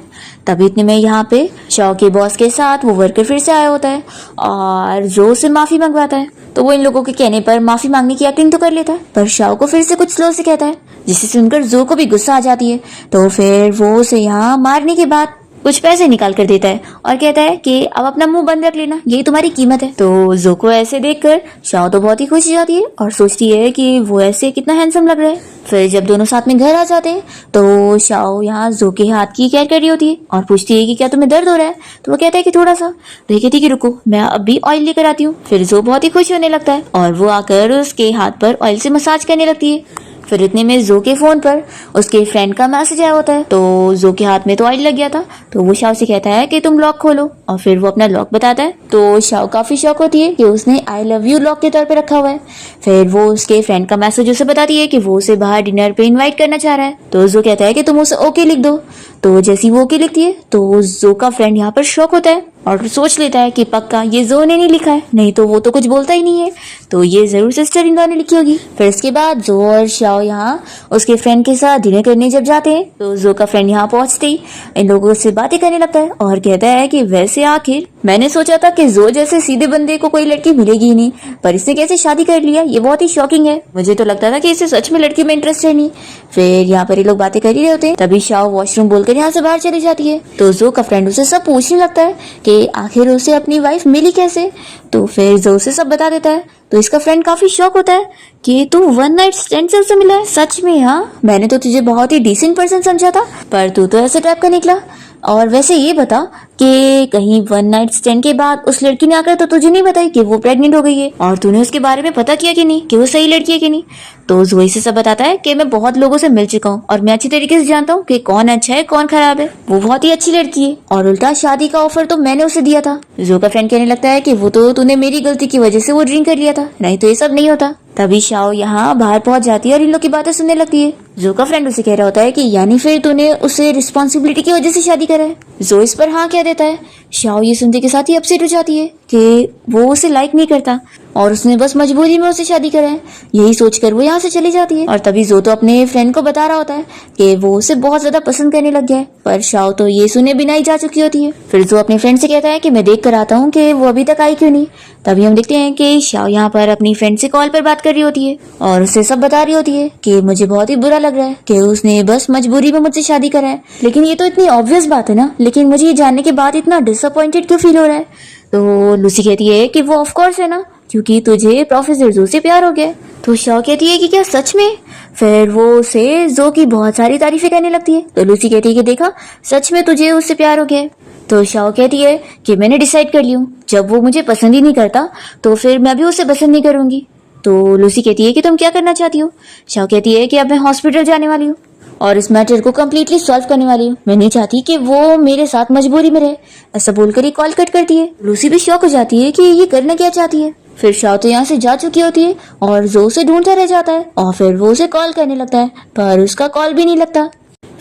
तभी इतने में यहाँ पे शाओ के बॉस के साथ वो वर्कर फिर से आया होता है और जो उसे माफी मंगवाता है। तो वो इन लोगों के कहने पर माफी मांगने की एक्टिंग तो कर लेता है, पर शाओ को फिर से कुछ स्लो से कहता है, जिसे सुनकर जो को भी गुस्सा आ जाती है। तो फिर वो उसे यहाँ मारने के बाद कुछ पैसे निकाल कर देता है और कहता है कि अब अपना मुंह बंद रख लेना, यही तुम्हारी कीमत है। तो जो को ऐसे देखकर शाओ तो बहुत ही खुश हो जाती है और सोचती है कि वो ऐसे कितना हैंडसम लग रहा है। फिर जब दोनों साथ में घर आ जाते हैं तो शाओ यहाँ जो के हाथ की केयर कर रही होती है और पूछती है कि क्या तुम्हें दर्द हो रहा है। तो वो कहता है कि थोड़ा सा। तो ये कहती है कि रुको मैं अभी ऑयल लेकर आती हूँ। फिर जो बहुत ही खुश होने लगता है और वो आकर उसके हाथ पर ऑयल से मसाज करने लगती है। फिर इतने में जो के फोन पर उसके फ्रेंड का मैसेज आया होता है। तो जो के हाथ में तो ऑयल लग गया था, तो वो शाओ से कहता है कि तुम लॉक खोलो और फिर वो अपना लॉक बताता है। तो शाओ काफी शॉक होती है कि उसने आई लव यू लॉक के तौर पे रखा हुआ है। फिर वो उसके फ्रेंड का मैसेज उसे बताती है कि वो उसे बाहर डिनर पे इनवाइट करना चाह रहा है। तो जो कहता है कि तुम उसे ओके लिख दो। तो जैसी वो ओके लिखती है तो जो का फ्रेंड यहाँ पर शॉक होता है और सोच लेता है कि पक्का ये जो ने नहीं लिखा है, नहीं तो वो तो कुछ बोलता ही नहीं है, तो ये जरूर सिस्टर इन लॉ ने लिखी होगी। फिर इसके बाद जो और शाओ यहाँ उसके फ्रेंड के साथ डिनर करने जब जाते हैं तो जो का फ्रेंड यहाँ पहुंचते ही इन लोगों से बातें करने लगता है और कहता है कि वैसे आखिर मैंने सोचा था कि जो जैसे सीधे बंदे को कोई लड़की मिलेगी ही नहीं, पर इसने कैसे शादी कर लिया, ये बहुत ही शॉकिंग है। मुझे तो लगता था कि इसे सच में लड़की में इंटरेस्ट है नहीं। फिर यहाँ पर ये लोग बातें कर ही रहे होते हैं, तभी शाओ वॉशरूम बोलकर यहाँ से बाहर चली जाती है। तो जो का फ्रेंड उसे सब पूछने लगता है कि आखिर उसे अपनी वाइफ मिली कैसे। तो फिर जो उसे सब बता देता है। तो इसका फ्रेंड काफी शॉक होता है कि तू वन नाइट स्टैंड से उससे मिला है। सच में? हाँ, मैंने तो तुझे बहुत ही डिसेंट पर्सन समझा था, पर तू तो ऐसे टाइप का निकला। और वैसे ये बता कि कहीं वन नाइट स्टैंड के बाद उस लड़की ने आकर तो तुझे नहीं बताई कि वो प्रेग्नेंट हो गई है, और तूने उसके बारे में पता किया कि नहीं कि वो सही लड़की है कि नहीं। तो जोई से सब बताता है कि मैं बहुत लोगों से मिल चुका हूँ और मैं अच्छी तरीके से जानता हूँ कि कौन अच्छा है कौन खराब है। वो बहुत ही अच्छी लड़की है और उल्टा शादी का ऑफर तो मैंने उसे दिया था। जो का फ्रेंड कहने लगता है कि वो तो तूने मेरी गलती की वजह से वो ड्रिंक कर लिया था, नहीं तो ये सब नहीं होता। तभी शाओ यहाँ बाहर पहुंच जाती है और इन लोग की बातें सुनने लगती है। जो का फ्रेंड उसे कह रहा होता है कि यानी फिर तूने उसे रिस्पॉन्सिबिलिटी की वजह से शादी करा है। जो इस पर हाँ कह देता है। शाओ ये सुनते के साथ ही अपसेट हो जाती है कि वो उसे लाइक नहीं करता और उसने बस मजबूरी में उसे शादी करा है। यही सोचकर वो यहाँ से चली जाती है। और तभी जो तो अपने फ्रेंड को बता रहा होता है कि वो उसे बहुत ज्यादा पसंद करने लग गया है, पर शाओ तो ये सुने बिना ही जा चुकी होती है। फिर जो अपने फ्रेंड से कहता है कि मैं देख कर आता हूँ कि वो अभी तक आई क्यों नहीं। तभी हम देखते हैं कि शाओ यहाँ पर अपनी फ्रेंड से कॉल पर बात कर रही होती है और उसे सब बता रही होती है कि मुझे बहुत ही बुरा लग रहा है कि उसने बस मजबूरी में मुझसे शादी करा है, लेकिन ये तो इतनी ऑब्वियस बात है ना, लेकिन मुझे ये जानने के बाद इतना डिसअपॉइंटेड क्यों फील हो रहा है। तो लूसी कहती है कि वो ऑफ कोर्स है ना, क्योंकि तुझे प्रोफेसर जो से प्यार हो गया। तो शाओ कहती है कि क्या सच में। फिर वो उसे जो की बहुत सारी तारीफें करने लगती है। तो लूसी कहती है कि देखा, सच में तुझे उससे प्यार हो गया। तो शाओ कहती है कि मैंने डिसाइड कर लिया हूँ, जब वो मुझे पसंद ही नहीं करता तो फिर मैं भी उसे पसंद नहीं करूंगी। तो लूसी कहती है कि तुम क्या करना चाहती हो। शाओ कहती है कि अब मैं हॉस्पिटल जाने वाली हूँ और इस मैटर को कम्प्लीटली सॉल्व करने वाली हूँ। मैं नहीं चाहती कि वो मेरे साथ मजबूरी में रहे। ऐसा बोलकर ही कॉल कट करती है। लूसी भी शॉक हो जाती है कि ये करना क्या चाहती है। फिर शाओ तो यहाँ से जा चुकी होती है और जो उसे ढूंढता रह जाता है और फिर वो उसे कॉल करने लगता है, पर उसका कॉल भी नहीं लगता।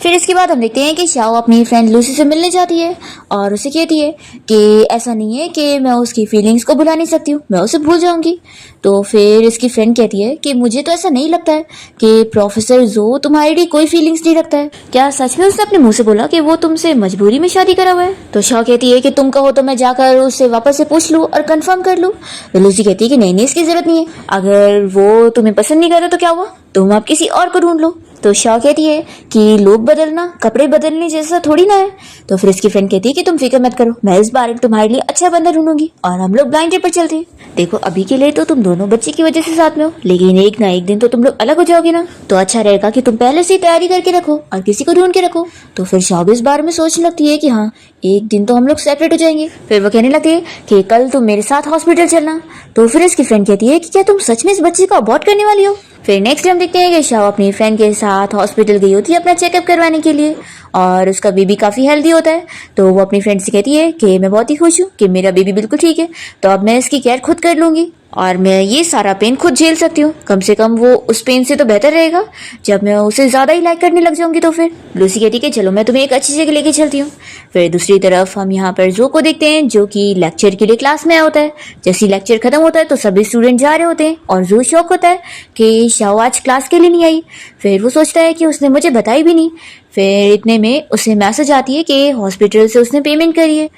फिर इसके बाद हम देखते हैं कि शाओ अपनी फ्रेंड लूसी से मिलने जाती है और उसे कहती है कि ऐसा नहीं है कि मैं उसकी फीलिंग्स को भुला नहीं सकती हूँ, मैं उसे भूल जाऊंगी। तो फिर इसकी फ्रेंड कहती है कि मुझे तो ऐसा नहीं लगता है कि प्रोफेसर जो तुम्हारे लिए कोई फीलिंग्स नहीं रखता है। क्या सच में उसने अपने मुंह से बोला कि वो तुमसे मजबूरी में शादी करा हुआ है। तो शाओ कहती है कि तुम कहो तो मैं जाकर उससे वापस से पूछ लूँ और कंफर्म कर लूँ। तो लूसी कहती है कि नहीं, इसकी जरूरत नहीं है, अगर वो तुम्हें पसंद नहीं करता तो क्या हुआ, तुम आप किसी और को ढूंढ लो। तो शाओ कहती है कि लोग बदलना कपड़े बदलने जैसा थोड़ी ना है। तो फिर इसकी फ्रेंड कहती है कि तुम फिक्र मत करो, मैं इस बार तुम्हारे लिए अच्छा बंदा ढूंढूंगी और हम लोग ब्लाइंड डेट पर चलते हैं। देखो अभी के लिए तो तुम दोनों बच्चे की वजह से साथ में हो, लेकिन एक ना एक दिन तो तुम लोग अलग हो जाओगे ना, तो अच्छा रहेगा कि तुम पहले से ही तैयारी करके रखो और किसी को ढूंढ के रखो। तो फिर शाओ इस बारे में सोचने लगती है कि हाँ, एक दिन तो हम लोग सेपरेट हो जाएंगे। फिर वो कहने लगती है कि कल तुम मेरे साथ हॉस्पिटल चलना। तो फिर इसकी फ्रेंड कहती है कि क्या तुम सच में इस बच्चे को अबॉर्ट करने वाली हो। फिर नेक्स्ट हम देखते हैं कि शाओ अपनी फ्रेंड के साथ हॉस्पिटल गई होती है अपना चेकअप करवाने के लिए और उसका बेबी काफी हेल्दी होता है। तो वो अपनी फ्रेंड से कहती है कि मैं बहुत ही खुश हूँ कि मेरा बेबी बिल्कुल ठीक है, तो अब मैं इसकी केयर खुद कर लूंगी और मैं ये सारा पेन खुद झेल सकती हूँ। कम से कम वो उस पेन से तो बेहतर रहेगा जब मैं उसे ज्यादा ही लाइक करने लग जाऊंगी। तो फिर लूसी कहती है कि चलो मैं तुम्हें एक अच्छी जगह लेके चलती हूँ। फिर दूसरी तरफ हम यहाँ पर जो को देखते हैं जो कि लेक्चर के लिए क्लास में आया होता है। जैसे लेक्चर खत्म होता है तो सभी स्टूडेंट जा रहे होते हैं और जो शौक होता है कि शाओ आज क्लास के लिए नहीं आई। फिर वो सोचता है कि उसने मुझे बताई भी नहीं। फिर इतने में उसे मैसेज आती है कि हॉस्पिटल से उसने पेमेंट करी है।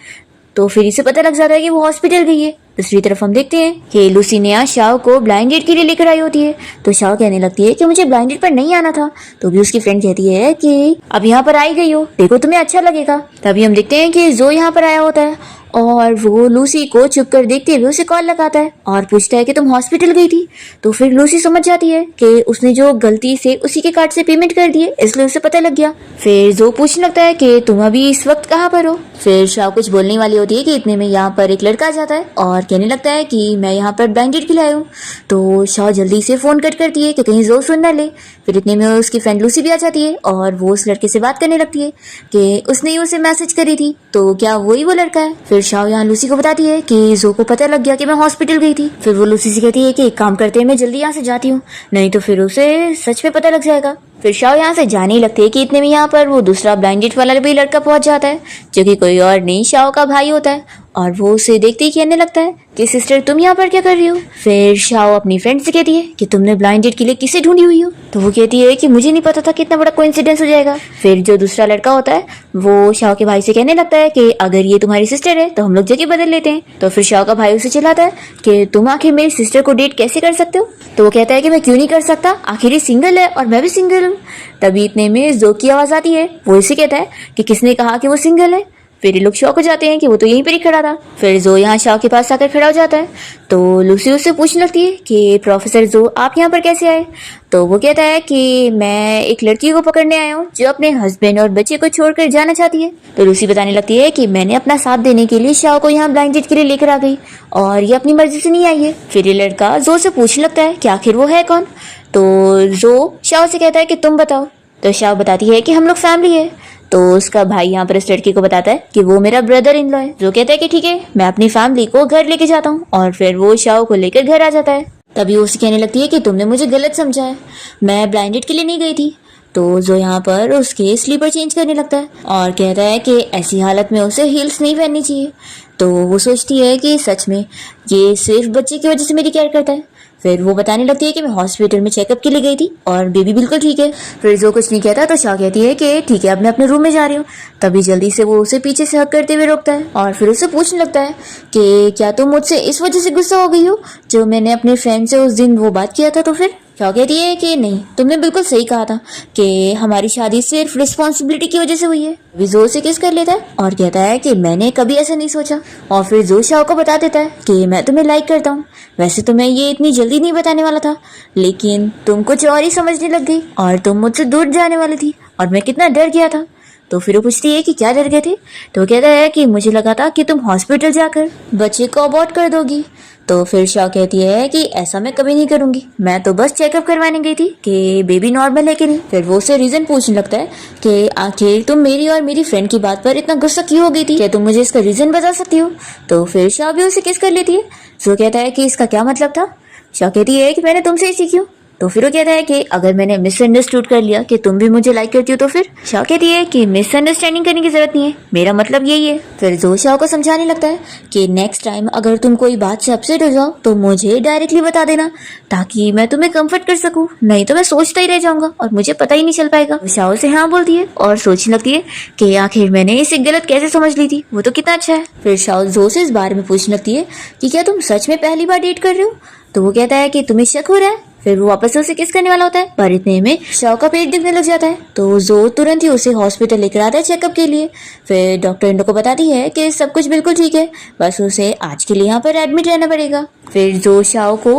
तो फिर इसे पता लग जाता है कि वो हॉस्पिटल गई है। दूसरी तरफ हम देखते हैं कि लूसी ने आज शाओ को ब्लाइंड डेट के लिए लेकर आई होती है। तो शाओ कहने लगती है कि मुझे ब्लाइंड डेट पर नहीं आना था। तो भी उसकी फ्रेंड कहती है कि अब यहाँ पर आई गई हो, देखो तुम्हें अच्छा लगेगा। तभी हम देखते हैं कि जो यहाँ पर आया होता है और वो लूसी को चुप कर देखते हुए उसे कॉल लगाता है और पूछता है कि तुम हॉस्पिटल गई थी। तो फिर लूसी समझ जाती है कि उसने जो गलती से उसी के कार्ड से पेमेंट कर दी है, इसलिए उसे पता लग गया। फिर जो पूछने लगता है कि तुम अभी इस वक्त कहाँ पर हो। फिर शाओ कुछ बोलने वाली होती है कि इतने में यहाँ पर एक लड़का आ जाता है और कहने लगता है कि मैं यहाँ पर ब्लाइंड डेट के लिए आया हूँ। तो शाओ जल्दी से फोन कट करती है कि कहीं जो सुन ना ले। फिर इतने में उसकी फ्रेंड लूसी भी आ जाती है और वो उस लड़के से बात करने लगती है कि उसने ही उसे मैसेज करी थी, तो क्या वही वो लड़का है। फिर शाओ यहाँ लूसी को बताती है कि जो को पता लग गया कि मैं हॉस्पिटल गई थी। फिर वो लूसी से कहती है कि एक काम करते हैं, मैं जल्दी यहाँ से जाती हूँ, नहीं तो फिर उसे सच में पता लग जाएगा। फिर शाओ यहाँ से जाने ही लगते है कि इतने में यहाँ पर वो दूसरा ब्लाइंड डेट वाला भी लड़का पहुंच जाता है जो कि कोई और नहीं शाओ का भाई होता है और वो उसे देखते ही कहने लगता है कि सिस्टर तुम यहाँ पर क्या कर रही हो। फिर शाओ अपनी फ्रेंड से कहती है कि तुमने ब्लाइंड डेट के लिए किसे ढूंढी हुई हो। तो वो कहती है कि मुझे नहीं पता था कि इतना बड़ा कोइंसिडेंस हो जाएगा। फिर जो दूसरा लड़का होता है वो शाओ के भाई से कहने लगता है कि अगर ये तुम्हारी सिस्टर है तो हम लोग जगह बदल लेते हैं। तो फिर शाओ का भाई उसे चिल्लाता है कि तुम आखिर मेरी सिस्टर को डेट कैसे कर सकते हो। तो वो कहता है कि मैं क्यों नहीं कर सकता, आखिर ये सिंगल है और मैं भी सिंगल हूँ। तभी इतने में जो की आवाज आती है, वो इसे कहता है कि किसने कहा कि वो सिंगल है। फिर ये लोग शॉक हो जाते हैं कि वो तो यहीं पर ही खड़ा था। फिर जो यहाँ शाओ के पास आकर खड़ा हो जाता है तो लूसी उससे पूछने लगती है कि प्रोफेसर जो आप यहाँ पर कैसे आए। तो वो कहता है कि मैं एक लड़की को पकड़ने आया हूँ जो अपने हस्बैंड और बच्चे को छोड़कर जाना चाहती है। तो लूसी बताने लगती है कि मैंने अपना साथ देने के लिए शाओ को यहाँ ब्लाइंड डेट के लिए लेकर आ गई और ये अपनी मर्जी से नहीं आई है। फिर ये लड़का जो से पूछने लगता है कि आखिर वो है कौन। तो जो शाओ से कहता है कि तुम बताओ। तो शाओ बताती है कि हम लोग फैमिली है। तो उसका भाई यहाँ पर इस लड़की को बताता है कि वो मेरा ब्रदर इन लॉ है। जो कहता है कि ठीक है मैं अपनी फैमिली को घर लेके जाता हूँ। और फिर वो शाओ को लेकर घर आ जाता है। तभी वो उसे कहने लगती है कि तुमने मुझे गलत समझा है, मैं ब्लाइंड डेट के लिए नहीं गई थी। तो जो यहाँ पर उसके स्लीपर चेंज करने लगता है और कहता है कि ऐसी हालत में उसे हील्स नहीं पहननी चाहिए। तो वो सोचती है कि सच में ये सिर्फ बच्चे की वजह से मेरी केयर करता है। फिर वो बताने लगती है कि मैं हॉस्पिटल में चेकअप के लिए गई थी और बेबी बिल्कुल ठीक है। फिर जो कुछ नहीं कहता तो शाह कहती है कि ठीक है अब मैं अपने रूम में जा रही हूँ। तभी जल्दी से वो उसे पीछे से हक करते हुए रोकता है और फिर उसे पूछने लगता है कि क्या तुम मुझसे इस वजह से गुस्सा हो गई हो जो मैंने अपने फ्रेंड से उस दिन वो बात किया था। तो फिर शाह कहती है कि नहीं, तुमने बिल्कुल सही कहा था कि हमारी शादी सिर्फ रिस्पॉन्सिबिलिटी की वजह से हुई है। वो जोर से किस कर लेता है और कहता है कि मैंने कभी ऐसा नहीं सोचा। और फिर जो शाह को बता देता है कि मैं तुम्हें लाइक करता हूँ। वैसे तो मैं ये इतनी जल्दी नहीं बताने वाला था, लेकिन तुम कुछ और ही समझने लग गई और तुम मुझसे दूर जाने वाली थी और मैं कितना डर गया था। तो फिर वो पूछती है कि क्या डर गए थे। तो कहता है कि मुझे लगा था कि तुम हॉस्पिटल जाकर बच्चे को अबॉर्ट कर दोगी। तो फिर शाह कहती है कि ऐसा मैं कभी नहीं करूंगी, मैं तो बस चेकअप करवाने गई थी कि बेबी नॉर्मल है कि नहीं। फिर वो उसे रीजन पूछने लगता है कि आखिर तुम मेरी और मेरी फ्रेंड की बात पर इतना गुस्सा क्यों हो गई थी, क्या तुम मुझे इसका रीजन बता सकती हो। तो फिर शाह भी उसे किस कर लेती है। जो कहता है कि इसका क्या मतलब था। शाह कहती है कि मैंने तुमसे ही सीखी हूँ। तो फिर वो कहता है कि अगर मैंने मिसअंडरस्टूड कर लिया कि तुम भी मुझे लाइक करती हो तो फिर। शाह कहती है कि मिसअंडरस्टैंडिंग करने की जरूरत नहीं है, मेरा मतलब यही है। फिर जो शाह को समझाने लगता है कि नेक्स्ट टाइम अगर तुम कोई बात से अपसेट हो जाओ तो मुझे डायरेक्टली बता देना ताकि मैं तुम्हें कंफर्ट कर सकूं, नहीं तो मैं सोचता ही रह जाऊंगा और मुझे पता ही नहीं चल पाएगा। शाह से हाँ बोलती है और सोचने लगती है कि आखिर मैंने इसे गलत कैसे समझ ली थी, वो तो कितना अच्छा है। फिर शाह जो से इस बारे में पूछने लगती है कि क्या तुम सच में पहली बार डेट कर रहे हो। तो वो कहता है कि तुम्हें शक हो रहा है। फिर वो वापस से उसे किस करने वाला होता है पर इतने में शाह का पेट दुखने लग जाता है। तो जो तुरंत ही उसे हॉस्पिटल लेकर आता है चेकअप के लिए। फिर डॉक्टर इंडो को बताती है कि सब कुछ बिल्कुल ठीक है, बस उसे आज के लिए यहाँ पर एडमिट रहना पड़ेगा। फिर जो शाह को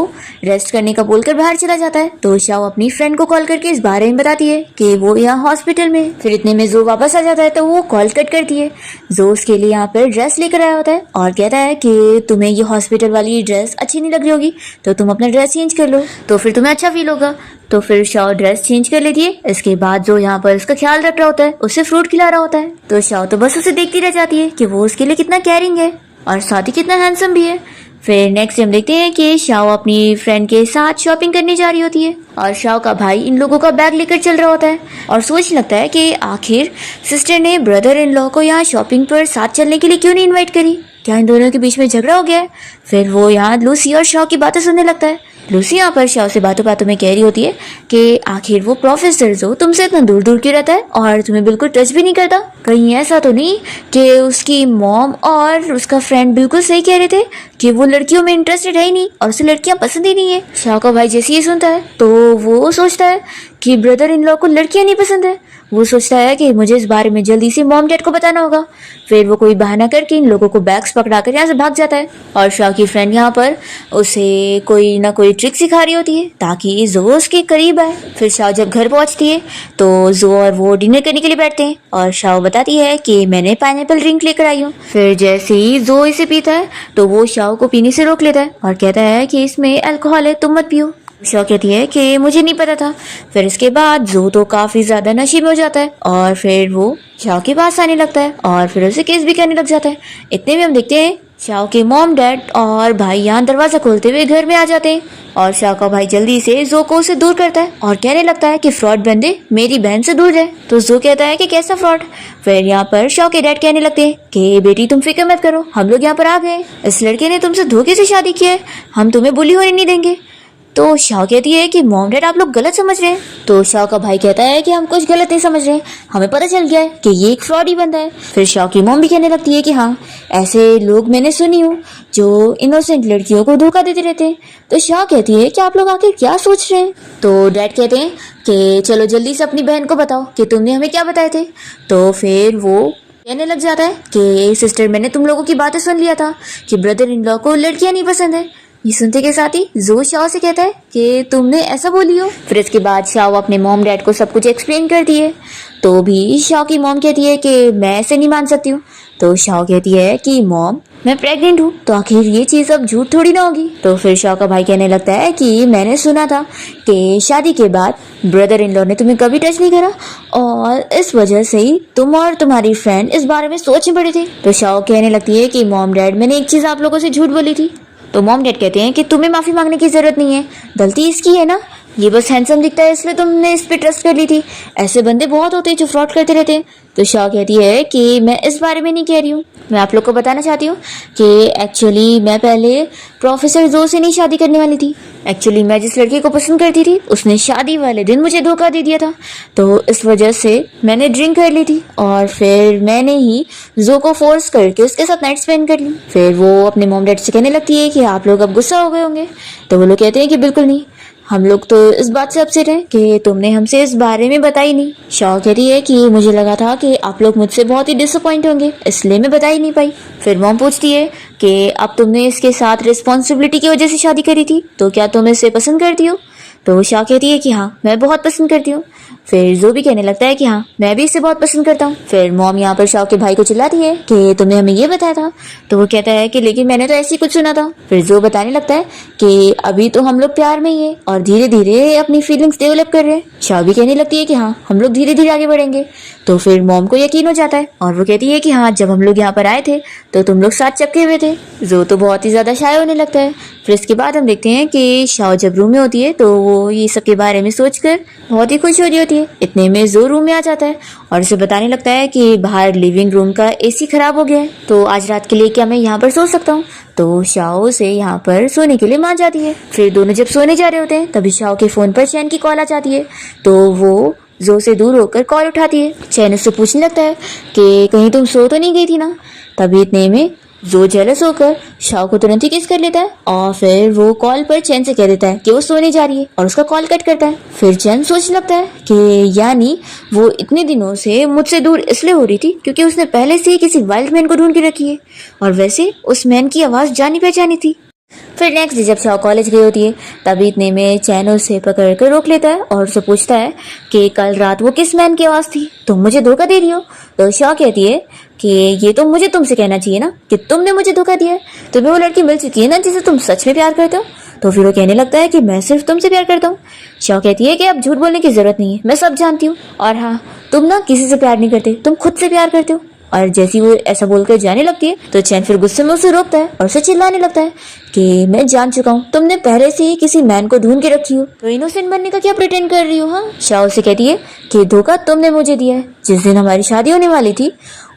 रेस्ट करने का बोलकर बाहर चला जाता है। तो शाह अपनी फ्रेंड को कॉल करके इस बारे में बताती है कि वो यहाँ हॉस्पिटल में। फिर इतने में जो वापस आ जाता है तो वो कॉल कट करती है। जो उसके लिए यहाँ पर ड्रेस लेकर आया होता है और कहता है कि तुम्हें ये हॉस्पिटल वाली ड्रेस अच्छी नहीं लग रही होगी तो तुम अपना ड्रेस चेंज कर लो, तो फिर तुम्हें अच्छा फील होगा। तो फिर शाह ड्रेस चेंज कर लेती है। इसके बाद जो यहाँ पर उसका ख्याल रख रहा होता है उसे फ्रूट खिला रहा होता है। तो शाह तो बस उसे देखती रह जाती है कि वो उसके लिए कितना केयरिंग है और साथ ही कितना हैंडसम भी है। फिर नेक्स्ट हम देखते हैं कि शाह अपनी फ्रेंड के साथ शॉपिंग करने जा रही होती है और शाह का भाई इन लोगों का बैग लेकर चल रहा होता है और सोचने लगता है कि आखिर सिस्टर ने ब्रदर इन लॉ को यहाँ शॉपिंग पर साथ चलने के लिए क्यों नहीं इनवाइट करी, क्या इन दोनों के बीच में झगड़ा हो गया है। फिर वो यहाँ लूसी और शाह की बातें सुनने लगता है। लूसी यहाँ पर शाह से बातों बातों में कह रही होती है कि आखिर वो प्रोफेसर जो तुमसे इतना दूर दूर क्यों रहता है और तुम्हें बिल्कुल टच भी नहीं करता, कहीं ऐसा तो नहीं कि उसकी मॉम और उसका फ्रेंड बिल्कुल सही कह रहे थे कि वो लड़कियों में इंटरेस्टेड है ही नहीं और उसे लड़कियां पसंद ही नहीं है। शाह का भाई जैसे ये सुनता है तो वो सोचता है कि ब्रदर इन लॉ को लड़कियां नहीं पसंद है। वो सोचता है कि मुझे इस बारे में जल्दी से मॉम डैड को बताना होगा। फिर वो कोई बहाना करके इन लोगों को बैग्स पकड़ाकर यहाँ से भाग जाता है और शाह की फ्रेंड यहाँ पर उसे कोई ना कोई ट्रिक सिखा रही होती है ताकि जो उसके करीब आए। फिर शाह जब घर पहुंचती है तो जो और वो डिनर करने के लिए बैठते हैं और शाह बताती है कि मैंने पाइनएप्पल ड्रिंक लेकर आई हूँ। फिर जैसे ही जो इसे पीता है तो वो शाह को पीने से रोक लेता है और कहता है कि इसमें अल्कोहल है, तुम मत पियो। शाह कहती है कि मुझे नहीं पता था। फिर इसके बाद जो तो काफी ज्यादा नशे में हो जाता है और फिर वो शाह के पास आने लगता है और फिर उसे किस भी करने लग जाता है। इतने में हम देखते हैं शाओ के मॉम डैड और भाई यहाँ दरवाजा खोलते हुए घर में आ जाते हैं और शाओ का भाई जल्दी से जो को उसे दूर करता है और कहने लगता है कि फ्रॉड बंदे मेरी बहन से दूर रहे। तो जो कहता है कि कैसा फ्रॉड। फिर यहाँ पर शाओ के डैड कहने लगते हैं कि बेटी तुम फिक्र मत करो, हम लोग यहाँ पर आ गए, इस लड़के ने तुमसे धोखे से शादी की है, हम तुम्हें बुली होने नहीं देंगे। तो शाओ कहती है कि मॉम डैड आप लोग गलत समझ रहे हैं। तो शाओ का भाई कहता है कि हम कुछ गलत नहीं समझ रहे, हमें पता चल गया है कि ये एक फ्रॉड ही बंदा है। फिर शाओ की मॉम भी कहने लगती है कि हाँ ऐसे लोग मैंने सुनी हूँ जो इनोसेंट लड़कियों को धोखा देते रहते हैं। तो शाओ कहती है कि आप लोग आखिर क्या सोच रहे हैं। तो डैड कहते हैं कि चलो जल्दी से अपनी बहन को बताओ कि तुमने हमें क्या बताए थे। तो फिर वो कहने लग जाता है कि सिस्टर मैंने तुम लोगों की बातें सुन लिया था कि ब्रदर इन लॉ को लड़कियां नहीं पसंद है। ये सुनते के साथ ही जो शाओ से कहता है कि तुमने ऐसा बोली हो। फिर इसके बाद शाओ अपने मॉम डैड को सब कुछ एक्सप्लेन करती है। तो भी शाओ की मॉम कहती है कि मैं ऐसे नहीं मान सकती हूँ। तो शाओ कहती है कि मॉम मैं प्रेग्नेंट हूँ, तो आखिर ये चीज़ अब झूठ थोड़ी ना होगी। तो फिर शाओ का भाई कहने लगता है कि मैंने सुना था कि शादी के बाद ब्रदर इन लॉ ने तुम्हें कभी टच नहीं करा और इस वजह से ही तुम और तुम्हारी फ्रेंड इस बारे में सोच पड़े थे। तो शाओ कहने लगती है कि मॉम डैड मैंने एक चीज़ आप लोगों से झूठ बोली थी। तो मॉम डैड कहते हैं कि तुम्हें माफ़ी मांगने की ज़रूरत नहीं है, गलती इसकी है ना, ये बस हैंडसम दिखता है इसलिए तुमने इस पे ट्रस्ट कर ली थी, ऐसे बंदे बहुत होते हैं जो फ्रॉड करते रहते हैं। तो शाह कहती है कि मैं इस बारे में नहीं कह रही हूँ, मैं आप लोग को बताना चाहती हूँ कि एक्चुअली मैं पहले प्रोफेसर जो से नहीं शादी करने वाली थी। एक्चुअली मैं जिस लड़की को पसंद करती थी उसने शादी वाले दिन मुझे धोखा दे दिया था, तो इस वजह से मैंने ड्रिंक कर ली थी और फिर मैंने ही जो को फोर्स करके उसके साथ नाइट स्पेंड कर ली। फिर वो अपने मॉम डैड से कहने लगती है कि आप लोग अब गुस्सा हो गए होंगे। तो वो लोग कहते हैं कि बिल्कुल नहीं, हम लोग तो इस बात से अपसेट हैं कि तुमने हमसे इस बारे में बताई नहीं। शाह कहती है कि मुझे लगा था कि आप लोग मुझसे बहुत ही डिसअपॉइंट होंगे इसलिए मैं बता ही नहीं पाई। फिर मॉम पूछती है कि अब तुमने इसके साथ रिस्पॉन्सिबिलिटी की वजह से शादी करी थी तो क्या तुम इसे पसंद करती हो। तो शाह कहती है कि हाँ मैं बहुत पसंद करती हूँ। फिर जो भी कहने लगता है कि हाँ मैं भी इसे बहुत पसंद करता हूँ। फिर मॉम यहाँ पर शाह के भाई को चिल्लाती है कि तुमने हमें ये बताया था। तो वो कहता है कि लेकिन मैंने तो ऐसे ही कुछ सुना था। फिर जो बताने लगता है कि अभी तो हम लोग प्यार में ही है और धीरे धीरे अपनी फीलिंग्स डेवलप कर रहे हैं। शाह भी कहने लगती है कि हाँ हम लोग धीरे धीरे आगे बढ़ेंगे। तो फिर मॉम को यकीन हो जाता है और वो कहती है कि हाँ जब हम लोग यहाँ पर आए थे तो तुम लोग साथ चपके हुए थे। जो तो बहुत ही ज्यादा शाय होने लगता है। फिर इसके बाद हम देखते हैं कि शाह जब रूम में होती है तो वो ये सब के बारे में सोचकर बहुत ही खुश हो रही होती है। इतने में जो रूम में आ जाता है और उसे बताने लगता है कि बाहर लिविंग रूम का एसी खराब हो गया है, तो आज रात के लिए क्या मैं यहाँ पर सो सकता हूँ। तो शाओ से यहाँ पर सोने के लिए मान जाती है। फिर दोनों जब सोने जा रहे होते हैं तभी शाओ के फोन पर चैन की कॉल आ जाती है। तो वो जो से दूर होकर कॉल उठाती है। चैन उससे पूछने लगता है कि कहीं तुम सो तो नहीं गई थी ना। तभी इतने में जो जेलस होकर शाओ को तुरंत ही किस कर लेता है और फिर वो कॉल पर चैन से कह देता है कि वो सोने जा रही है और उसका कॉल कट करता है। फिर चैन सोचने लगता है कि यानी वो इतने दिनों से मुझसे दूर इसलिए हो रही थी क्योंकि उसने पहले से ही किसी वाइल्ड मैन को ढूंढ के रखी है और वैसे उस मैन की आवाज़ जानी पहचानी थी। फिर नेक्स्ट डे जब शाओ कॉलेज गई होती है तभी इतने में चैन उसे पकड़ कर रोक लेता है और उससे पूछता है कि कल रात वो किस मैन की आवाज़ थी, तुम मुझे धोखा दे रही हो। तो शाओ कहती है कि ये तो मुझे तुमसे कहना चाहिए ना कि तुमने मुझे धोखा दिया है, तुम्हें वो लड़की मिल चुकी है ना जिसे तुम सच में प्यार करते हो। तो फिर वो कहने लगता है कि मैं सिर्फ तुमसे प्यार करता हूँ। शाओ कहती है कि अब झूठ बोलने की जरूरत नहीं है, मैं सब जानती हूँ और हाँ तुम ना किसी से प्यार नहीं करते, तुम खुद से प्यार करते हो। और जैसी वो ऐसा बोलकर जाने लगती है तो चैन फिर गुस्से में उसे रोकता है और उसे चिल्लाने लगता है कि मैं जान चुका हूँ तुमने पहले से ही किसी मैन को ढूंढ के रखी हो, तो इनोसेंट बनने का क्या प्रिटेंड कर रही हो। हाँ शाओ से कहती है कि धोखा तुमने मुझे दिया है, जिस दिन हमारी शादी होने वाली थी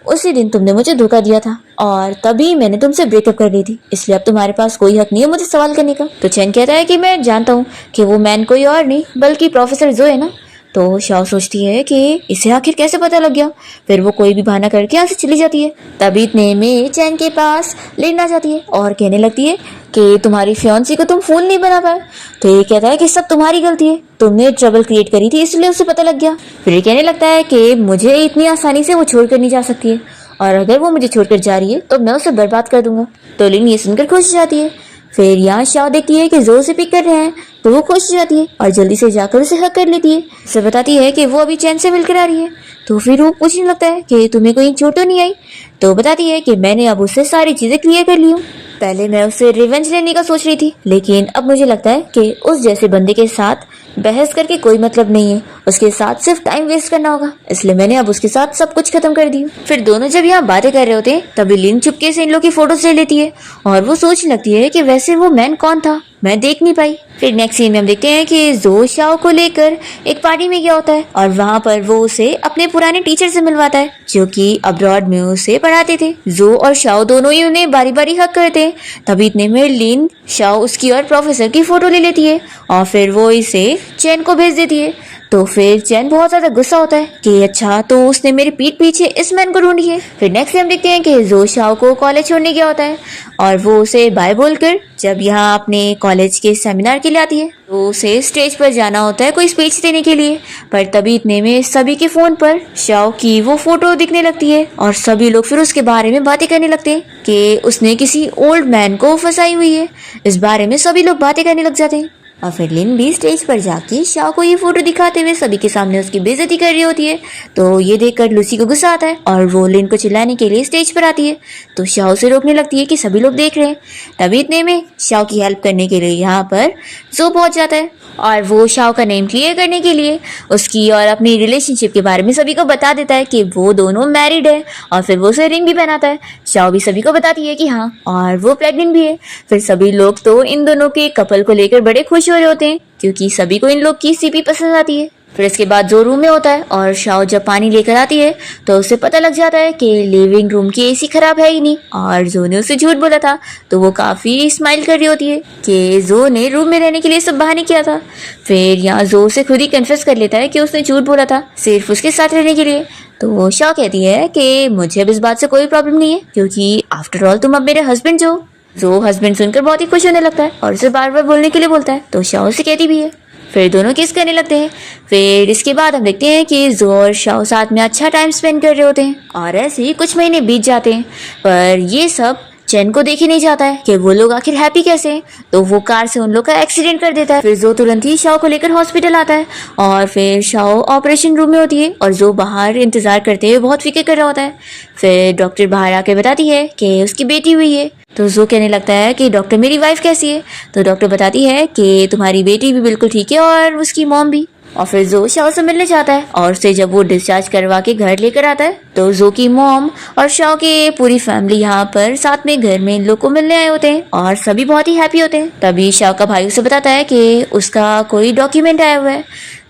उसी दिन तुमने मुझे धोखा दिया था और तभी मैंने तुमसे ब्रेकअप कर ली थी, इसलिए अब तुम्हारे पास कोई हक नहीं है मुझे सवाल करने का। तो चैन कहता है कि मैं जानता हूँ कि वो मैन कोई और नहीं बल्कि प्रोफेसर जो है ना। तो शाओ सोचती है कि इसे आखिर कैसे पता लग गया। फिर वो कोई भी बहाना करके यहाँ से चली जाती है। तभी इतने में चैन के पास लेन आ जाती है और कहने लगती है कि तुम्हारी फियांसी को तुम फोन नहीं बना पाए। तो ये कहता है कि सब तुम्हारी गलती है, तुमने ट्रबल क्रिएट करी थी इसलिए उसे पता लग गया। फिर ये कहने लगता है कि मुझे इतनी आसानी से वो छोड़कर नहीं जा सकती है और अगर वो मुझे छोड़कर जा रही है तो मैं उसे बर्बाद कर दूंगा। तो लिन ये सुनकर खुश हो जाती है। फिर यहाँ शाओ देखती है कि जोर से पिक कर रहे हैं तो वो खुश हो जाती है और जल्दी से जाकर उसे हक कर लेती है। उसे बताती है कि वो अभी चैन से मिलकर आ रही है। तो फिर वो पूछने लगता है कि तुम्हें कोई चोट तो नहीं आई। तो बताती है कि मैंने अब उससे सारी चीजें क्लियर कर ली हूँ। पहले मैं उससे रिवेंज लेने का सोच रही थी, लेकिन अब मुझे लगता है कि उस जैसे बंदे के साथ बहस करके कोई मतलब नहीं है, उसके साथ सिर्फ टाइम वेस्ट करना होगा, इसलिए मैंने अब उसके साथ सब कुछ खत्म कर दिया। फिर दोनों जब यहाँ बातें कर रहे होते हैं तभी लिन चुपके से इन लोग की फोटोज ले लेती है और वो सोचने लगती है कि वैसे वो मैन कौन था, मैं देख नहीं पाई। फिर नेक्स्ट सीन में हम देखते हैं कि जो शाओ को लेकर एक पार्टी में गया होता है और वहाँ पर वो उसे अपने पुराने टीचर से मिलवाता है जो कि अब्रॉड में उसे पढ़ाते थे। जो और शाओ दोनों ही उन्हें बारी बारी हक करते हैं। तभी इतने में लिन शाओ उसकी और प्रोफेसर की फोटो ले लेती है और फिर वो इसे चैन को भेज देती है। तो फिर चैन बहुत ज्यादा गुस्सा होता है कि अच्छा तो उसने मेरी पीठ पीछे इस मैन को ढूंढी है। फिर नेक्स्ट हम देखते हैं कि जो शाओ को कॉलेज छोड़ने गया होता है और वो उसे बाय बोलकर जब यहाँ अपने कॉलेज के सेमिनार के लिए आती है तो उसे स्टेज पर जाना होता है कोई स्पीच देने के लिए। पर तभी इतने में सभी के फोन पर शाओ की वो फोटो दिखने लगती है और सभी लोग फिर उसके बारे में बातें करने लगते हैं कि उसने किसी ओल्ड मैन को फंसाई हुई है। इस बारे में सभी लोग बातें करने लग जाते हैं और फिर लिन भी स्टेज पर जाके शाओ को ये फोटो दिखाते हुए सभी के सामने उसकी बेइज्जती कर रही होती है। तो ये देखकर लूसी को गुस्सा आता है और वो लिन को चिल्लाने के लिए स्टेज पर आती है तो शाओ से रोकने लगती है कि सभी लोग देख रहे हैं। तभी इतने में शाओ की हेल्प करने के लिए यहाँ पर जो पहुंच जाता है और वो शाओ का नेम क्लियर करने के लिए उसकी और अपनी रिलेशनशिप के बारे में सभी को बता देता है कि वो दोनों मैरिड है और फिर वो उसे रिंग भी पहनाता है। शाओ भी सभी को बताती है कि हाँ और वो प्रेग्नेंट भी है। फिर सभी लोग तो इन दोनों के कपल को लेकर बड़े खुश हो रहे होते हैं क्योंकि सभी को इन लोग की सीपी पसंद आती है। फिर इसके बाद जो रूम में होता है और शाओ जब पानी लेकर आती है तो उसे पता लग जाता है कि लिविंग रूम की एसी खराब है ही नहीं और जो ने उसे झूठ बोला था। तो वो काफी स्माइल कर रही होती है कि जो ने रूम में रहने के लिए सब बहाने किया था। फिर यहाँ जो उसे खुद ही कन्फेस कर लेता है कि उसने झूठ बोला था सिर्फ उसके साथ रहने के लिए। तो शाओ कहती है कि मुझे अब इस बात से कोई प्रॉब्लम नहीं है क्योंकि आफ्टर ऑल तुम अब मेरे हस्बैंड हो। जो हस्बैंड सुनकर बहुत ही खुश होने लगता है और उसे बार बार बोलने के लिए बोलता है तो शाओ से कहती भी है। फिर दोनों किस करने लगते हैं। फिर इसके बाद हम देखते हैं कि जो और शाओ साथ में अच्छा टाइम स्पेंड कर रहे होते हैं और ऐसे ही कुछ महीने बीत जाते हैं। पर ये सब चैन को देख ही नहीं जाता है कि वो लोग आखिर हैप्पी कैसे हैं। तो वो कार से उन लोग का एक्सीडेंट कर देता है। फिर जो तुरंत ही शाओ को लेकर हॉस्पिटल आता है और फिर शाओ ऑपरेशन रूम में होती है और जो बाहर इंतजार करते हुए बहुत फिक्र कर रहा होता है। फिर डॉक्टर बाहर आके बताती है कि उसकी बेटी हुई है। तो जो कहने लगता है कि डॉक्टर मेरी वाइफ कैसी है। तो डॉक्टर बताती है कि तुम्हारी बेटी भी बिल्कुल ठीक है और उसकी मॉम भी। और फिर जो शाओ से मिलने जाता है और उसे जब वो डिस्चार्ज करवा के घर लेकर आता है तो जो की मॉम और शाओ की पूरी फैमिली यहाँ पर साथ में घर में इन लोग को मिलने आए होते हैं और सभी बहुत ही हैप्पी होते हैं। तभी शाओ का भाई उसे बताता है कि उसका कोई डॉक्यूमेंट आया हुआ है।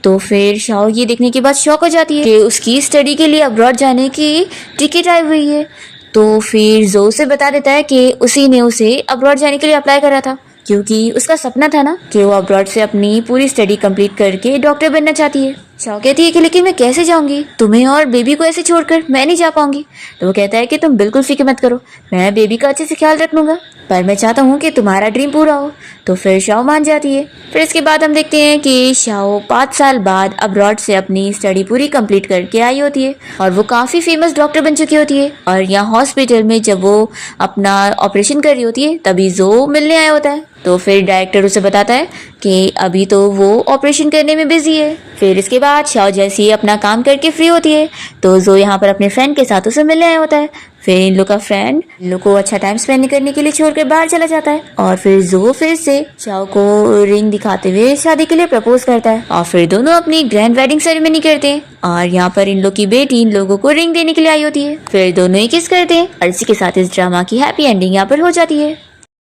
तो फिर शाओ ये देखने के बाद शॉक हो जाती है कि उसकी स्टडी के लिए अब्रॉड जाने की टिकट आई हुई है। तो फिर जो उसे बता देता है कि उसी ने उसे अब्रॉड जाने के लिए अप्लाई करा था क्योंकि उसका सपना था ना कि वो अब्रॉड से अपनी पूरी स्टडी कंप्लीट करके डॉक्टर बनना चाहती है। शाओ कहती है कि लेकिन मैं कैसे जाऊंगी, तुम्हें और बेबी को ऐसे छोड़कर मैं नहीं जा पाऊंगी। तो वो कहता है कि तुम बिल्कुल फिक्र मत करो, मैं बेबी का अच्छे से ख्याल रख लूंगा, पर मैं चाहता हूँ कि तुम्हारा ड्रीम पूरा हो। तो फिर शाओ मान जाती है। फिर इसके बाद हम देखते हैं कि शाओ 5 साल बाद अब्रॉड से अपनी स्टडी पूरी कंप्लीट करके आई होती है और वो काफी फेमस डॉक्टर बन चुकी होती है। और यहाँ हॉस्पिटल में जब वो अपना ऑपरेशन कर रही होती है तभी जो मिलने आया होता है। तो फिर डायरेक्टर उसे बताता है कि अभी तो वो ऑपरेशन करने में बिजी है। फिर इसके बाद शाओ जैसे ही अपना काम करके फ्री होती है तो जो यहाँ पर अपने फ्रेंड के साथ उसे मिलने आया होता है। फिर इन लोग का फ्रेंड इन लोग को अच्छा टाइम स्पेंड करने के लिए छोड़कर बाहर चला जाता है और फिर जो फिर से शाओ को रिंग दिखाते हुए शादी के लिए प्रपोज करता है और फिर दोनों अपनी ग्रैंड वेडिंग सेरेमनी करते हैं और यहाँ पर इन लोग की बेटी इन लोगों को रिंग देने के लिए आई होती है। फिर दोनों ही किस करते हैं और इसी के साथ इस ड्रामा की हैप्पी एंडिंग यहाँ पर हो जाती है।